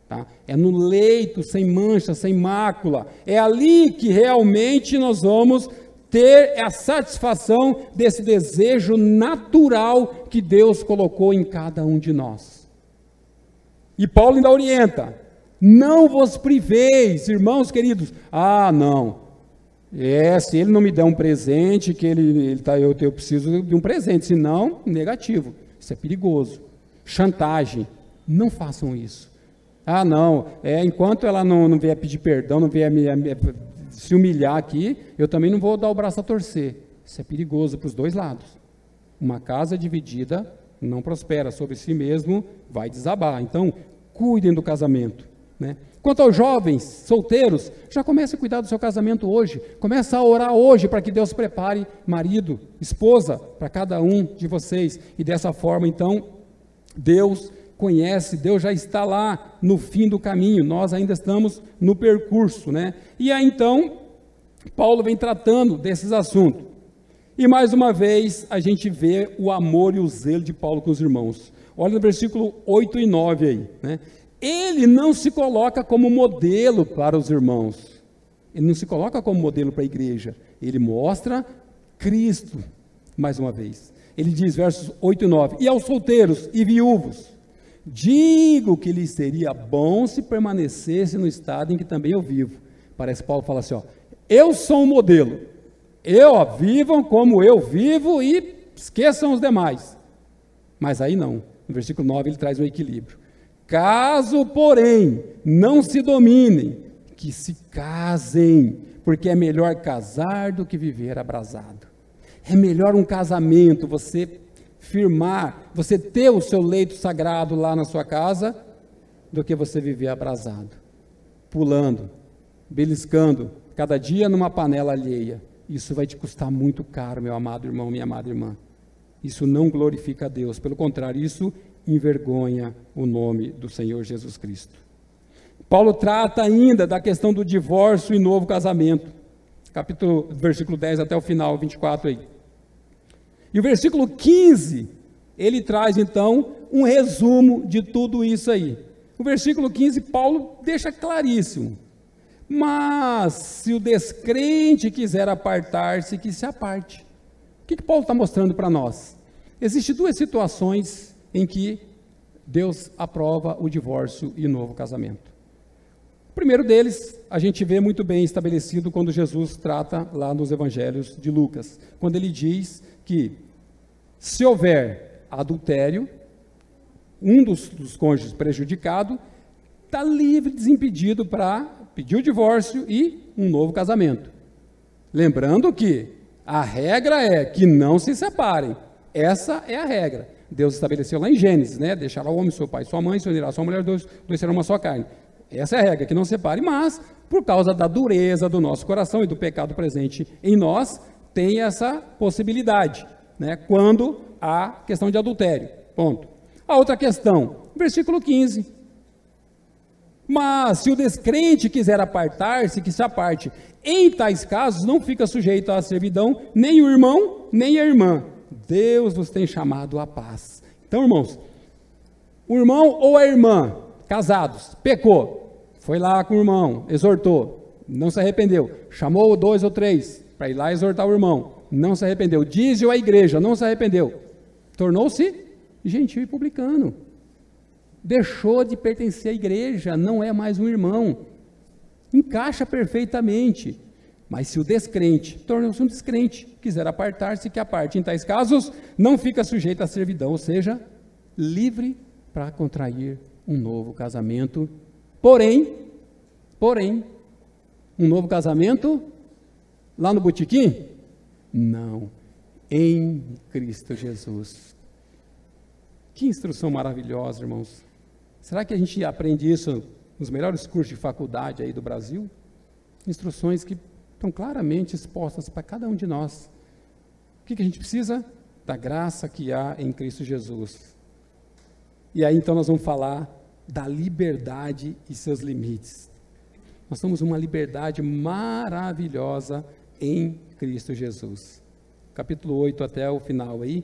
tá? É no leito, sem mancha, sem mácula, é ali que realmente nós vamos ter a satisfação desse desejo natural que Deus colocou em cada um de nós. E Paulo ainda orienta, não vos priveis, irmãos queridos. Ah, não. Se ele não me der um presente, que eu preciso de um presente, senão, negativo. Isso é perigoso. Chantagem. Não façam isso. Ah, não, enquanto ela não vier pedir perdão, não vier se humilhar aqui, eu também não vou dar o braço a torcer. Isso é perigoso para os dois lados. Uma casa dividida não prospera, sobre si mesmo vai desabar. Então, cuidem do casamento, né? Quanto aos jovens, solteiros, já comece a cuidar do seu casamento hoje. Comece a orar hoje para que Deus prepare marido, esposa, para cada um de vocês. E dessa forma, então, Deus conhece, Deus já está lá no fim do caminho, nós ainda estamos no percurso, né? E aí então, Paulo vem tratando desses assuntos. E mais uma vez, a gente vê o amor e o zelo de Paulo com os irmãos. Olha no versículo 8 e 9 aí, né? Ele não se coloca como modelo para os irmãos, ele não se coloca como modelo para a igreja, ele mostra Cristo, mais uma vez. Ele diz, versos 8 e 9, e aos solteiros e viúvos, digo que lhes seria bom se permanecesse no estado em que também eu vivo. Parece que Paulo fala assim, eu sou um modelo, vivam como eu vivo e esqueçam os demais. Mas aí não, no versículo 9 ele traz um equilíbrio. Caso, porém, não se dominem, que se casem, porque é melhor casar do que viver abrasado. É melhor um casamento, você firmar, você ter o seu leito sagrado lá na sua casa, do que você viver abrasado, pulando, beliscando, cada dia numa panela alheia. Isso vai te custar muito caro, meu amado irmão, minha amada irmã. Isso não glorifica a Deus, pelo contrário, isso envergonha o nome do Senhor Jesus Cristo. Paulo trata ainda da questão do divórcio e novo casamento, versículo 10 até o final, 24 aí. E o versículo 15, ele traz então um resumo de tudo isso aí. O versículo 15, Paulo deixa claríssimo. Mas se o descrente quiser apartar-se, que se aparte. O que Paulo está mostrando para nós? Existem duas situações em que Deus aprova o divórcio e o novo casamento. O primeiro deles, a gente vê muito bem estabelecido quando Jesus trata lá nos evangelhos de Lucas, quando ele diz que se houver adultério, um dos cônjuges prejudicado está livre, desimpedido para pedir o divórcio e um novo casamento. Lembrando que a regra é que não se separem. Essa é a regra. Deus estabeleceu lá em Gênesis, né? Deixará o homem, seu pai, sua mãe, se unirá a sua mulher, dois serão uma só carne. Essa é a regra, que não separe, mas por causa da dureza do nosso coração e do pecado presente em nós, tem essa possibilidade, né? Quando há questão de adultério, ponto. A outra questão, versículo 15. Mas se o descrente quiser apartar-se, que se aparte. Em tais casos não fica sujeito à servidão nem o irmão, nem a irmã. Deus vos tem chamado à paz. Então, irmãos, o irmão ou a irmã, casados, pecou, foi lá com o irmão, exortou, não se arrependeu, chamou 2 ou 3 para ir lá exortar o irmão, não se arrependeu, dízimo à igreja, não se arrependeu, tornou-se gentil e publicano, deixou de pertencer à igreja, não é mais um irmão, encaixa perfeitamente. Mas se o descrente tornou-se um descrente, quiser apartar-se, que aparte. Em tais casos, não fica sujeito à servidão, ou seja, livre para contrair um novo casamento. Porém, um novo casamento lá no botequim? Não, em Cristo Jesus. Que instrução maravilhosa, irmãos. Será que a gente aprende isso nos melhores cursos de faculdade aí do Brasil? Instruções que estão claramente expostas para cada um de nós. O que a gente precisa? Da graça que há em Cristo Jesus. E aí então nós vamos falar da liberdade e seus limites. Nós temos uma liberdade maravilhosa em Cristo Jesus. Capítulo 8 até o final aí.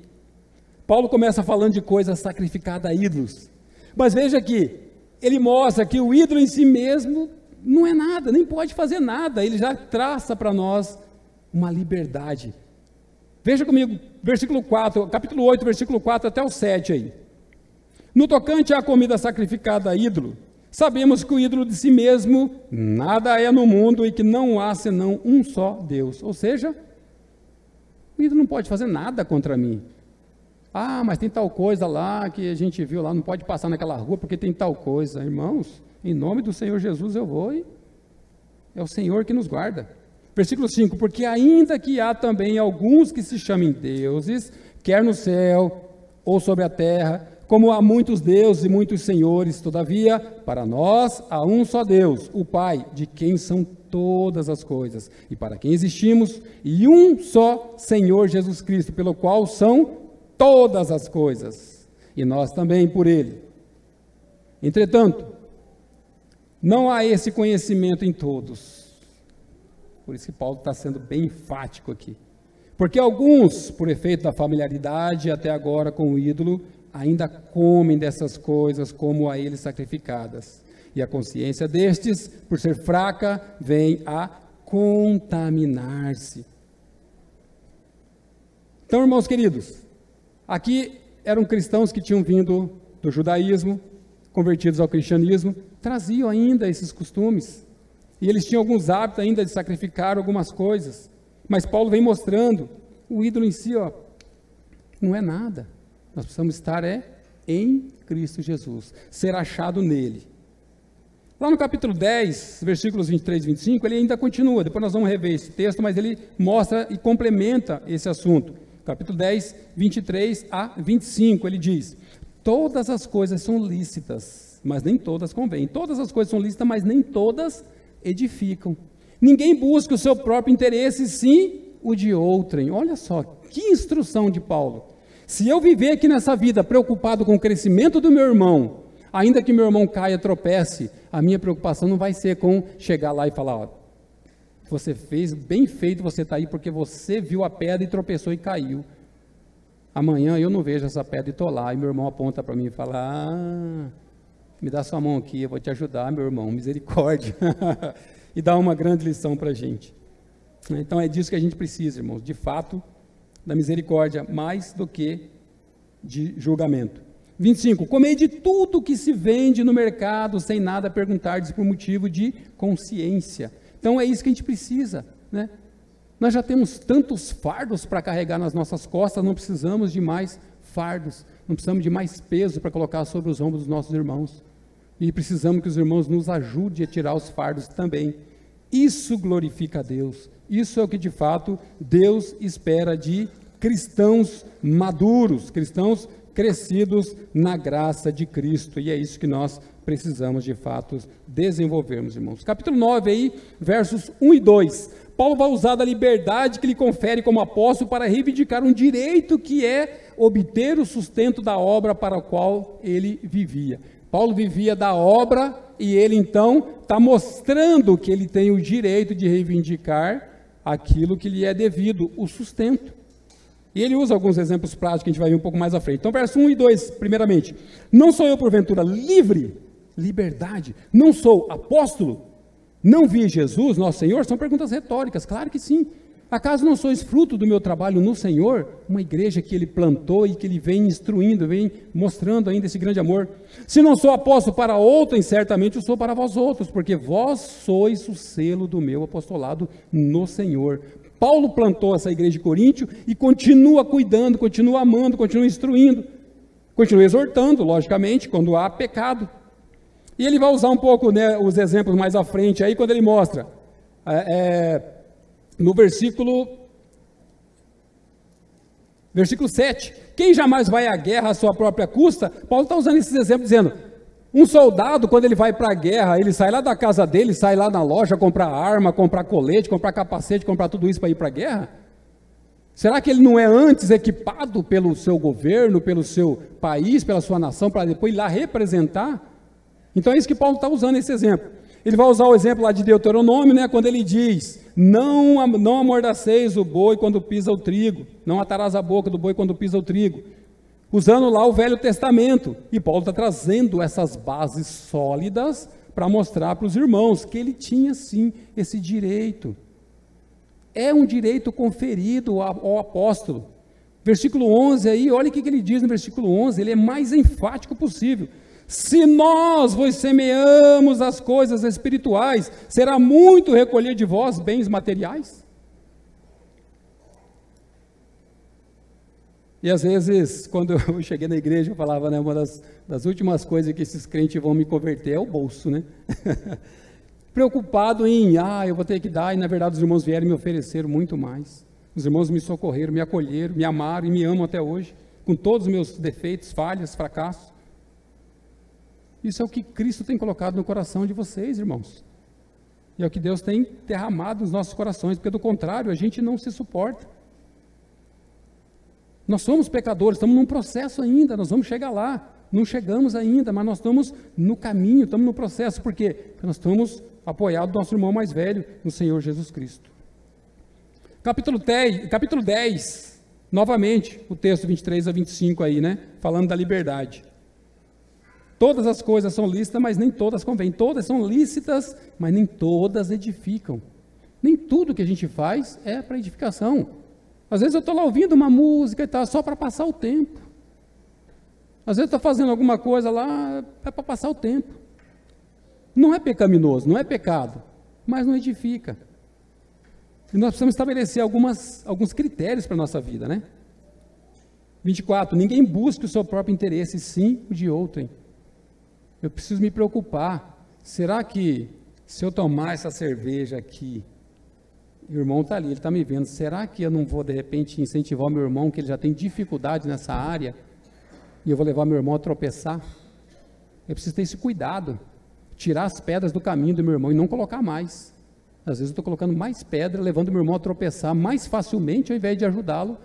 Paulo começa falando de coisas sacrificadas a ídolos. Mas veja que ele mostra que o ídolo em si mesmo não é nada, nem pode fazer nada, ele já traça para nós uma liberdade. Veja comigo, versículo 4, capítulo 8, versículo 4 até o 7 aí. No tocante à comida sacrificada a ídolo, Sabemos que o ídolo de si mesmo nada é no mundo e que não há senão um só Deus. Ou seja, o ídolo não pode fazer nada contra mim. Ah, mas tem tal coisa lá que a gente viu lá, não pode passar naquela rua porque tem tal coisa. Irmãos, em nome do Senhor Jesus eu vou e é o Senhor que nos guarda. Versículo 5, porque ainda que há também alguns que se chamem deuses, quer no céu ou sobre a terra, como há muitos deuses e muitos senhores, todavia, para nós há um só Deus, o Pai, de quem são todas as coisas, e para quem existimos, e um só Senhor Jesus Cristo, pelo qual são todas as coisas, e nós também por Ele. Entretanto, não há esse conhecimento em todos. Por isso que Paulo está sendo bem enfático aqui. Porque alguns, por efeito da familiaridade até agora com o ídolo, ainda comem dessas coisas como a eles sacrificadas. E a consciência destes, por ser fraca, vem a contaminar-se. Então, irmãos queridos, aqui eram cristãos que tinham vindo do judaísmo, convertidos ao cristianismo, traziam ainda esses costumes. E eles tinham alguns hábitos ainda de sacrificar algumas coisas. Mas Paulo vem mostrando, o ídolo em si, não é nada. Nós precisamos estar em Cristo Jesus, ser achado nele. Lá no capítulo 10, versículos 23 e 25, ele ainda continua, depois nós vamos rever esse texto, mas ele mostra e complementa esse assunto. Capítulo 10, 23 a 25, ele diz: todas as coisas são lícitas, mas nem todas convêm. Todas as coisas são lícitas, mas nem todas edificam. Ninguém busca o seu próprio interesse, sim o de outrem. Olha só, que instrução de Paulo. Se eu viver aqui nessa vida preocupado com o crescimento do meu irmão, ainda que meu irmão caia, tropece, a minha preocupação não vai ser com chegar lá e falar, você fez, bem feito você está aí, porque você viu a pedra e tropeçou e caiu. Amanhã eu não vejo essa pedra e estou lá, e meu irmão aponta para mim e fala, me dá sua mão aqui, eu vou te ajudar, meu irmão, misericórdia. E dá uma grande lição para a gente. Então é disso que a gente precisa, irmãos, de fato, da misericórdia, mais do que de julgamento. 25, comei de tudo que se vende no mercado, sem nada perguntardes por motivo de consciência. Então é isso que a gente precisa, né? Nós já temos tantos fardos para carregar nas nossas costas, não precisamos de mais fardos, não precisamos de mais peso para colocar sobre os ombros dos nossos irmãos. E precisamos que os irmãos nos ajudem a tirar os fardos também. Isso glorifica a Deus. Isso é o que de fato Deus espera de cristãos maduros, cristãos crescidos na graça de Cristo. E é isso que nós precisamos de fato desenvolvermos, irmãos. Capítulo 9 aí, versos 1 e 2. Paulo vai usar da liberdade que lhe confere como apóstolo para reivindicar um direito que é obter o sustento da obra para a qual ele vivia. Paulo vivia da obra e ele então está mostrando que ele tem o direito de reivindicar aquilo que lhe é devido, o sustento. E ele usa alguns exemplos práticos que a gente vai ver um pouco mais à frente. Então, verso 1 e 2, primeiramente. Não sou eu, porventura, livre? Liberdade. Não sou apóstolo? Não vi Jesus, nosso Senhor? São perguntas retóricas, claro que sim. Acaso não sois fruto do meu trabalho no Senhor? Uma igreja que ele plantou e que ele vem instruindo, vem mostrando ainda esse grande amor. Se não sou apóstolo para outrem, certamente eu sou para vós outros, porque vós sois o selo do meu apostolado no Senhor. Paulo plantou essa igreja de Coríntio e continua cuidando, continua amando, continua instruindo, continua exortando, logicamente, quando há pecado. E ele vai usar um pouco, né, os exemplos mais à frente, aí quando ele mostra, no versículo 7, quem jamais vai à guerra à sua própria custa? Paulo está usando esses exemplos, dizendo, um soldado, quando ele vai para a guerra, ele sai lá da casa dele, sai lá na loja, comprar arma, comprar colete, comprar capacete, comprar tudo isso para ir para a guerra? Será que ele não é antes equipado pelo seu governo, pelo seu país, pela sua nação, para depois ir lá representar? Então é isso que Paulo está usando esse exemplo. Ele vai usar o exemplo lá de Deuteronômio, né, quando ele diz, não amordaceis o boi quando pisa o trigo, não atarás a boca do boi quando pisa o trigo, usando lá o Velho Testamento, e Paulo está trazendo essas bases sólidas para mostrar para os irmãos que ele tinha sim esse direito, é um direito conferido ao apóstolo. Versículo 11 aí, olha o que ele diz no versículo 11, ele é mais enfático possível, Se nós vos semeamos as coisas espirituais, será muito recolher de vós bens materiais? E às vezes, quando eu cheguei na igreja, eu falava, né, uma das últimas coisas que esses crentes vão me converter é o bolso, né? Preocupado em, eu vou ter que dar, e na verdade os irmãos vieram e me ofereceram muito mais. Os irmãos me socorreram, me acolheram, me amaram e me amam até hoje, com todos os meus defeitos, falhas, fracassos. Isso é o que Cristo tem colocado no coração de vocês, irmãos. E é o que Deus tem derramado nos nossos corações, porque do contrário, a gente não se suporta. Nós somos pecadores, estamos num processo ainda, nós vamos chegar lá. Não chegamos ainda, mas nós estamos no caminho, estamos no processo. Por quê? Porque nós estamos apoiados do nosso irmão mais velho, no Senhor Jesus Cristo. Capítulo 10, novamente, o texto 23 a 25 aí, né? Falando da liberdade. Todas as coisas são lícitas, mas nem todas convêm. Todas são lícitas, mas nem todas edificam. Nem tudo que a gente faz é para edificação. Às vezes eu estou lá ouvindo uma música e tal, só para passar o tempo. Às vezes eu estou fazendo alguma coisa lá, é para passar o tempo. Não é pecaminoso, não é pecado, mas não edifica. E nós precisamos estabelecer alguns critérios para a nossa vida, né? 24, ninguém busca o seu próprio interesse, sim o de outrem. Eu preciso me preocupar. Será que se eu tomar essa cerveja aqui, o irmão está ali, ele está me vendo, será que eu não vou de repente incentivar o meu irmão, que ele já tem dificuldade nessa área, e eu vou levar meu irmão a tropeçar? Eu preciso ter esse cuidado, tirar as pedras do caminho do meu irmão e não colocar mais. Às vezes eu estou colocando mais pedra, levando meu irmão a tropeçar mais facilmente, ao invés de ajudá-lo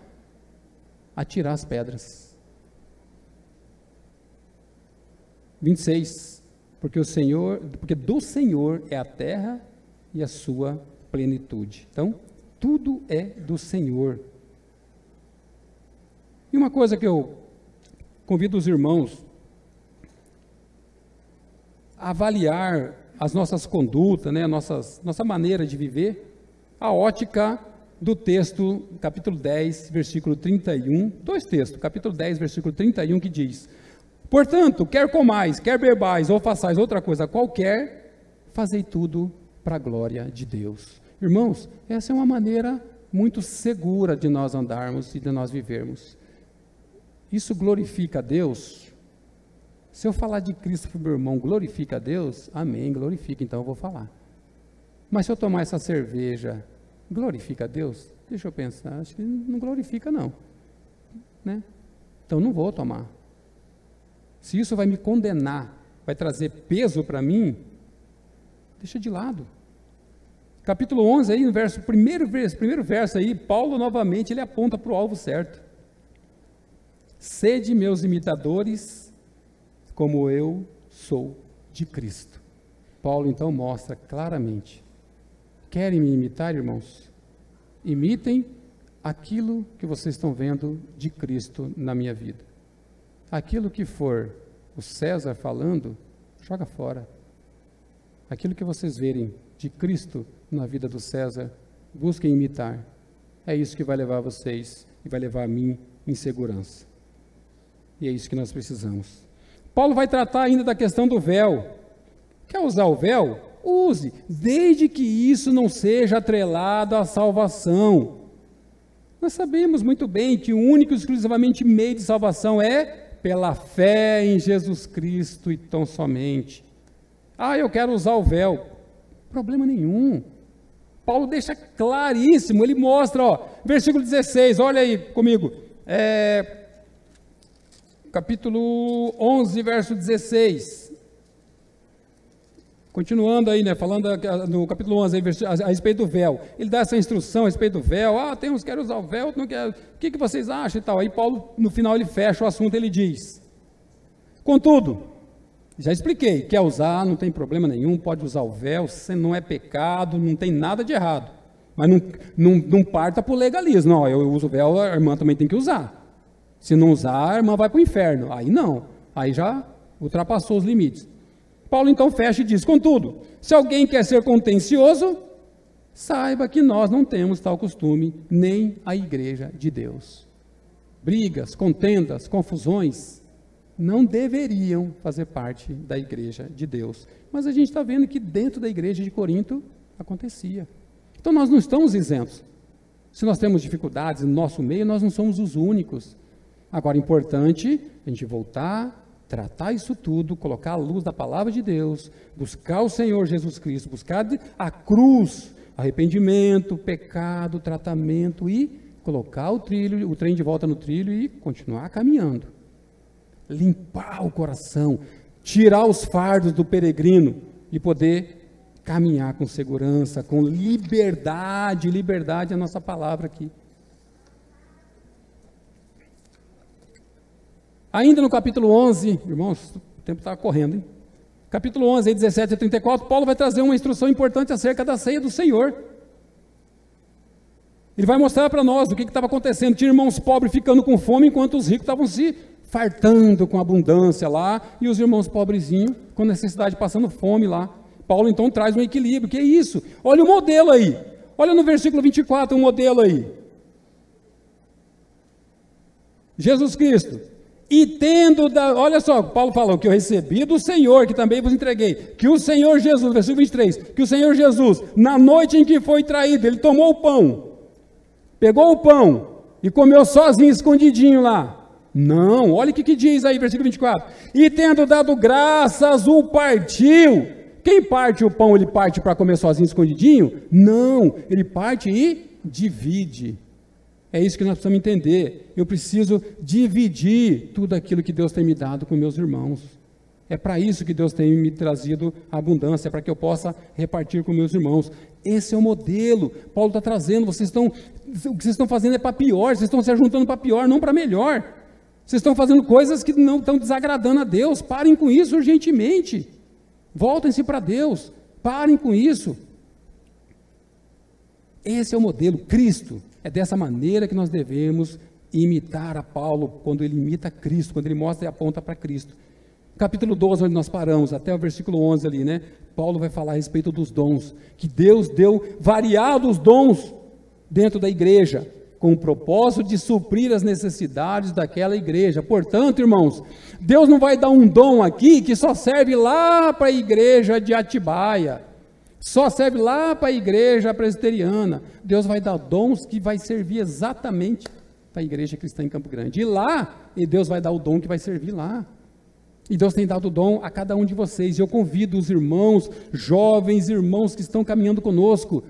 a tirar as pedras. 26, porque do Senhor é a terra e a sua plenitude. Então, tudo é do Senhor. E uma coisa que eu convido os irmãos a avaliar as nossas condutas, né, nossa maneira de viver, a ótica do texto, capítulo 10, versículo 31, dois textos, capítulo 10, versículo 31, que diz: portanto, quer comais, quer bebais, ou façais outra coisa qualquer, fazei tudo para a glória de Deus. Irmãos, essa é uma maneira muito segura de nós andarmos e de nós vivermos. Isso glorifica a Deus? Se eu falar de Cristo para o meu irmão, glorifica a Deus? Amém, glorifica, então eu vou falar. Mas se eu tomar essa cerveja, glorifica a Deus? Deixa eu pensar, acho que não glorifica não, né? Então não vou tomar. Se isso vai me condenar, vai trazer peso para mim, deixa de lado. Capítulo 11, aí, no primeiro verso aí, Paulo novamente ele aponta para o alvo certo. Sede meus imitadores, como eu sou de Cristo. Paulo então mostra claramente: querem me imitar, irmãos? Imitem aquilo que vocês estão vendo de Cristo na minha vida. Aquilo que for o César falando, joga fora. Aquilo que vocês verem de Cristo na vida do César, busquem imitar. É isso que vai levar vocês e vai levar a mim em segurança. E é isso que nós precisamos. Paulo vai tratar ainda da questão do véu. Quer usar o véu? Use, desde que isso não seja atrelado à salvação. Nós sabemos muito bem que o único e exclusivamente meio de salvação é pela fé em Jesus Cristo e tão somente. Eu quero usar o véu. Problema nenhum. Paulo deixa claríssimo, ele mostra, versículo 16, olha aí comigo, capítulo 11, verso 16, continuando aí, né, falando no capítulo 11, aí, a respeito do véu, ele dá essa instrução a respeito do véu, tem uns que querem usar o véu, outros não querem, o que vocês acham e tal, aí Paulo, no final, ele fecha o assunto, ele diz: contudo, já expliquei, quer usar, não tem problema nenhum, pode usar o véu, não é pecado, não tem nada de errado, mas não parta para o legalismo, não, eu uso o véu, a irmã também tem que usar, se não usar, a irmã vai para o inferno, aí não, aí já ultrapassou os limites. Paulo então fecha e diz: contudo, se alguém quer ser contencioso, saiba que nós não temos tal costume, nem a igreja de Deus. Brigas, contendas, confusões, não deveriam fazer parte da igreja de Deus. Mas a gente está vendo que dentro da igreja de Corinto acontecia. Então nós não estamos isentos. Se nós temos dificuldades no nosso meio, nós não somos os únicos. Agora, é importante a gente voltar, tratar isso tudo, colocar a luz da palavra de Deus, buscar o Senhor Jesus Cristo, buscar a cruz, arrependimento, pecado, tratamento e colocar o trem de volta no trilho e continuar caminhando. Limpar o coração, tirar os fardos do peregrino e poder caminhar com segurança, com liberdade. Liberdade é a nossa palavra aqui. Ainda no capítulo 11, irmãos, o tempo está correndo, hein? Capítulo 11, 17 a 34, Paulo vai trazer uma instrução importante acerca da ceia do Senhor. Ele vai mostrar para nós o que estava acontecendo. Tinha irmãos pobres ficando com fome, enquanto os ricos estavam se fartando com abundância lá, e os irmãos pobrezinhos com necessidade, passando fome lá. Paulo então traz um equilíbrio. Que é isso? Olha o modelo aí. Olha no versículo 24 o modelo aí. Jesus Cristo. E tendo, olha só, Paulo falou que eu recebi do Senhor, que também vos entreguei, que o Senhor Jesus, versículo 23, que o Senhor Jesus, na noite em que foi traído, ele tomou o pão, pegou o pão e comeu sozinho, escondidinho lá. Não, olha o que diz aí, versículo 24, e tendo dado graças, o partiu. Quem parte o pão, ele parte para comer sozinho, escondidinho? Não, ele parte e divide. É isso que nós precisamos entender. Eu preciso dividir tudo aquilo que Deus tem me dado com meus irmãos. É para isso que Deus tem me trazido abundância, para que eu possa repartir com meus irmãos. Esse é o modelo. Paulo está trazendo, o que vocês estão fazendo é para pior, vocês estão se ajuntando para pior, não para melhor. Vocês estão fazendo coisas que não estão desagradando a Deus. Parem com isso urgentemente. Voltem-se para Deus. Parem com isso. Esse é o modelo, Cristo. É dessa maneira que nós devemos imitar a Paulo, quando ele imita Cristo, quando ele mostra e aponta para Cristo. Capítulo 12, onde nós paramos, até o versículo 11 ali, né? Paulo vai falar a respeito dos dons, que Deus deu variados dons dentro da igreja, com o propósito de suprir as necessidades daquela igreja. Portanto, irmãos, Deus não vai dar um dom aqui que só serve lá para a igreja de Atibaia, só serve lá para a igreja presbiteriana. Deus vai dar dons que vai servir exatamente para a igreja cristã em Campo Grande. E lá, Deus vai dar o dom que vai servir lá. E Deus tem dado o dom a cada um de vocês. E eu convido os irmãos, jovens irmãos que estão caminhando conosco,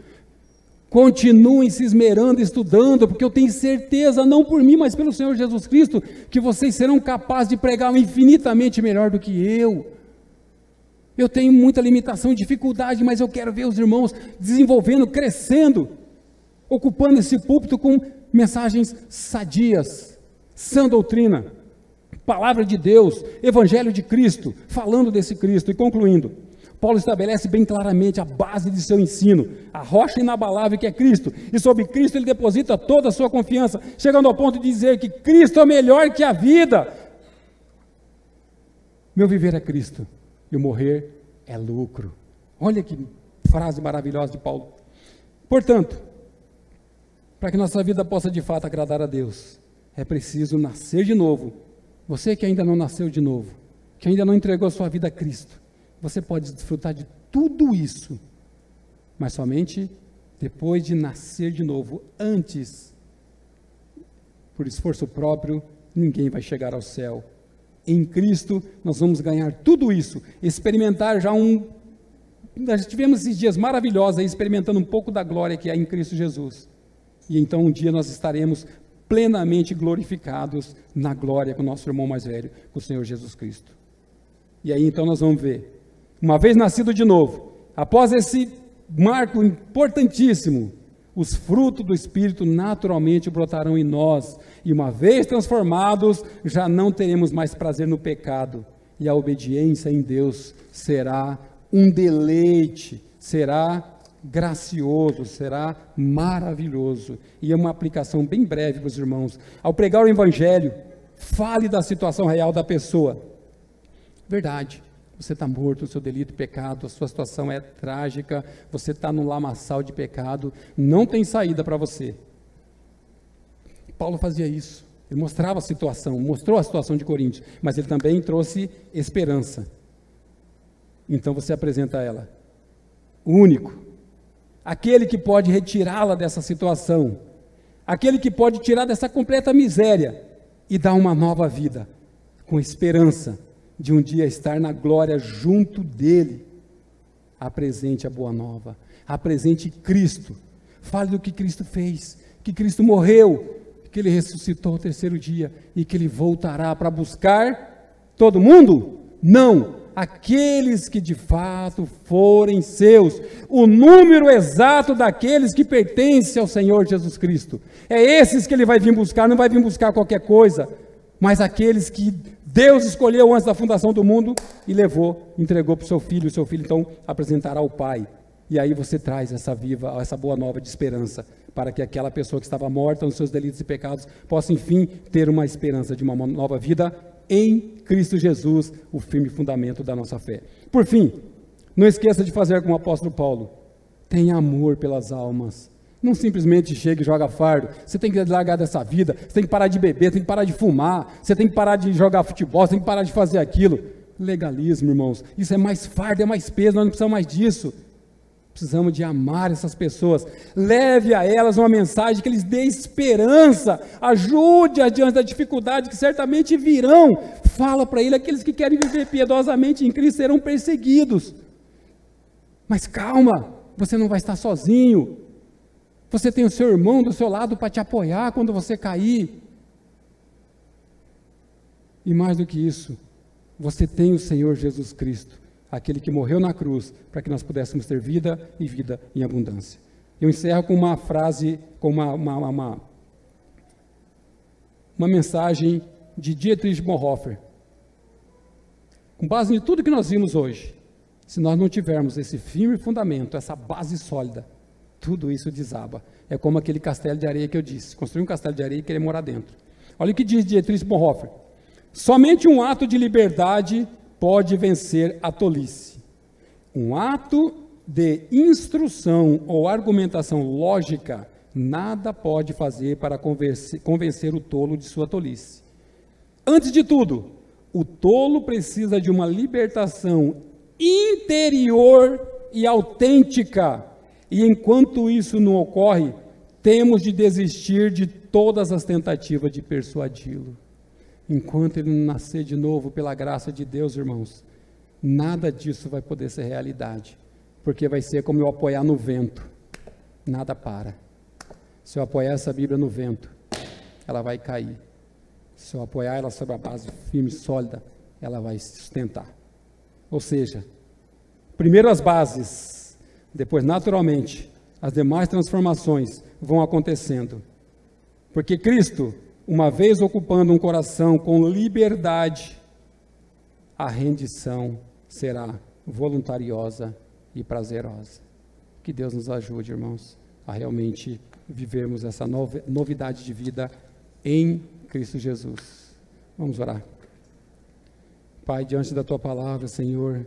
continuem se esmerando, estudando, porque eu tenho certeza, não por mim, mas pelo Senhor Jesus Cristo, que vocês serão capazes de pregar infinitamente melhor do que eu. Eu tenho muita limitação e dificuldade, mas eu quero ver os irmãos desenvolvendo, crescendo, ocupando esse púlpito com mensagens sadias, sã doutrina, palavra de Deus, evangelho de Cristo, falando desse Cristo. E concluindo, Paulo estabelece bem claramente a base de seu ensino, a rocha inabalável que é Cristo, e sobre Cristo ele deposita toda a sua confiança, chegando ao ponto de dizer que Cristo é melhor que a vida. Meu viver é Cristo, e o morrer é lucro. Olha que frase maravilhosa de Paulo. Portanto, para que nossa vida possa de fato agradar a Deus, é preciso nascer de novo. Você que ainda não nasceu de novo, que ainda não entregou sua vida a Cristo, você pode desfrutar de tudo isso, mas somente depois de nascer de novo. Antes, por esforço próprio, ninguém vai chegar ao céu. Em Cristo, nós vamos ganhar tudo isso, experimentar nós tivemos esses dias maravilhosos aí, experimentando um pouco da glória que há em Cristo Jesus, e então um dia nós estaremos plenamente glorificados na glória com o nosso irmão mais velho, com o Senhor Jesus Cristo. E aí então nós vamos ver, uma vez nascido de novo, após esse marco importantíssimo, os frutos do Espírito naturalmente brotarão em nós, e uma vez transformados, já não teremos mais prazer no pecado, e a obediência em Deus será um deleite, será gracioso, será maravilhoso. E é uma aplicação bem breve para os irmãos. Ao pregar o Evangelho, fale da situação real da pessoa. Verdade. Você está morto no seu delito e pecado, a sua situação é trágica, você está num lamaçal de pecado, não tem saída para você. Paulo fazia isso, Ele mostrava a situação, mostrou a situação de Coríntios, mas ele também trouxe esperança. Então você apresenta ela. O único, aquele que pode retirá-la dessa situação, aquele que pode tirar dessa completa miséria e dar uma nova vida, com esperança de um dia estar na glória junto dele. Apresente a boa nova, apresente Cristo, fale do que Cristo fez, que Cristo morreu, que ele ressuscitou ao terceiro dia e que ele voltará para buscar todo mundo? Não, aqueles que de fato forem seus, o número exato daqueles que pertencem ao Senhor Jesus Cristo. É esses que ele vai vir buscar, não vai vir buscar qualquer coisa, mas aqueles que Deus escolheu antes da fundação do mundo e levou, entregou para o seu filho então apresentará ao Pai. E aí você traz essa boa nova de esperança, para que aquela pessoa que estava morta nos seus delitos e pecados possa enfim ter uma esperança de uma nova vida em Cristo Jesus, o firme fundamento da nossa fé. Por fim, não esqueça de fazer como o apóstolo Paulo, tenha amor pelas almas, não simplesmente chega e joga fardo, você tem que largar dessa vida, você tem que parar de beber, tem que parar de fumar, você tem que parar de jogar futebol, você tem que parar de fazer aquilo. Legalismo, irmãos, isso é mais fardo, é mais peso, nós não precisamos mais disso. Precisamos de amar essas pessoas, leve a elas uma mensagem que lhes dê esperança, ajude-as diante da dificuldade que certamente virão. Fala para ele, aqueles que querem viver piedosamente em Cristo serão perseguidos. Mas calma, você não vai estar sozinho, você tem o seu irmão do seu lado para te apoiar quando você cair. E mais do que isso, você tem o Senhor Jesus Cristo, aquele que morreu na cruz, para que nós pudéssemos ter vida e vida em abundância. Eu encerro com uma frase, com uma mensagem de Dietrich Bonhoeffer. Com base em tudo que nós vimos hoje, se nós não tivermos esse firme fundamento, essa base sólida, tudo isso desaba. É como aquele castelo de areia que eu disse, construir um castelo de areia e querer morar dentro. Olha o que diz Dietrich Bonhoeffer. Somente um ato de liberdade pode vencer a tolice. Um ato de instrução ou argumentação lógica nada pode fazer para convencer o tolo de sua tolice. Antes de tudo, o tolo precisa de uma libertação interior e autêntica, e enquanto isso não ocorre, temos de desistir de todas as tentativas de persuadi-lo. Enquanto ele não nascer de novo pela graça de Deus, irmãos, nada disso vai poder ser realidade, porque vai ser como eu apoiar no vento, nada para. Se eu apoiar essa Bíblia no vento, ela vai cair. Se eu apoiar ela sobre a base firme e sólida, ela vai se sustentar. Ou seja, primeiro as bases, depois naturalmente as demais transformações vão acontecendo, porque Cristo, uma vez ocupando um coração com liberdade, a rendição será voluntariosa e prazerosa. Que Deus nos ajude, irmãos, a realmente vivermos essa novidade de vida em Cristo Jesus. Vamos orar. Pai, diante da Tua palavra, Senhor,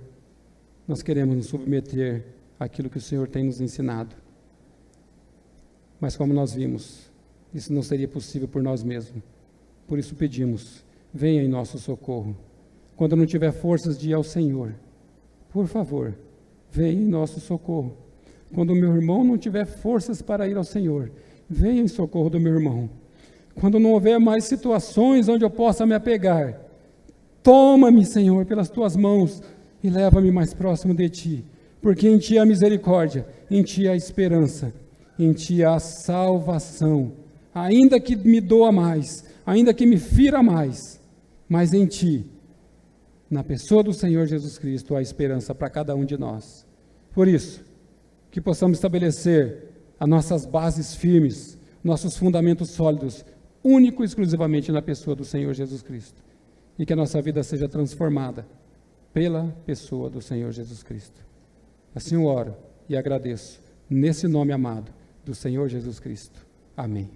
nós queremos nos submeter àquilo que o Senhor tem nos ensinado. Mas como nós vimos, isso não seria possível por nós mesmos. Por isso pedimos, venha em nosso socorro. Quando não tiver forças de ir ao Senhor, por favor, venha em nosso socorro. Quando o meu irmão não tiver forças para ir ao Senhor, venha em socorro do meu irmão. Quando não houver mais situações onde eu possa me apegar, toma-me, Senhor, pelas Tuas mãos e leva-me mais próximo de Ti, porque em Ti há misericórdia, em Ti há esperança, em Ti há salvação. Ainda que me doa mais, ainda que me fira mais, mas em Ti, na pessoa do Senhor Jesus Cristo, há esperança para cada um de nós. Por isso, que possamos estabelecer as nossas bases firmes, nossos fundamentos sólidos, único e exclusivamente na pessoa do Senhor Jesus Cristo, e que a nossa vida seja transformada pela pessoa do Senhor Jesus Cristo. Assim eu oro e agradeço, nesse nome amado do Senhor Jesus Cristo. Amém.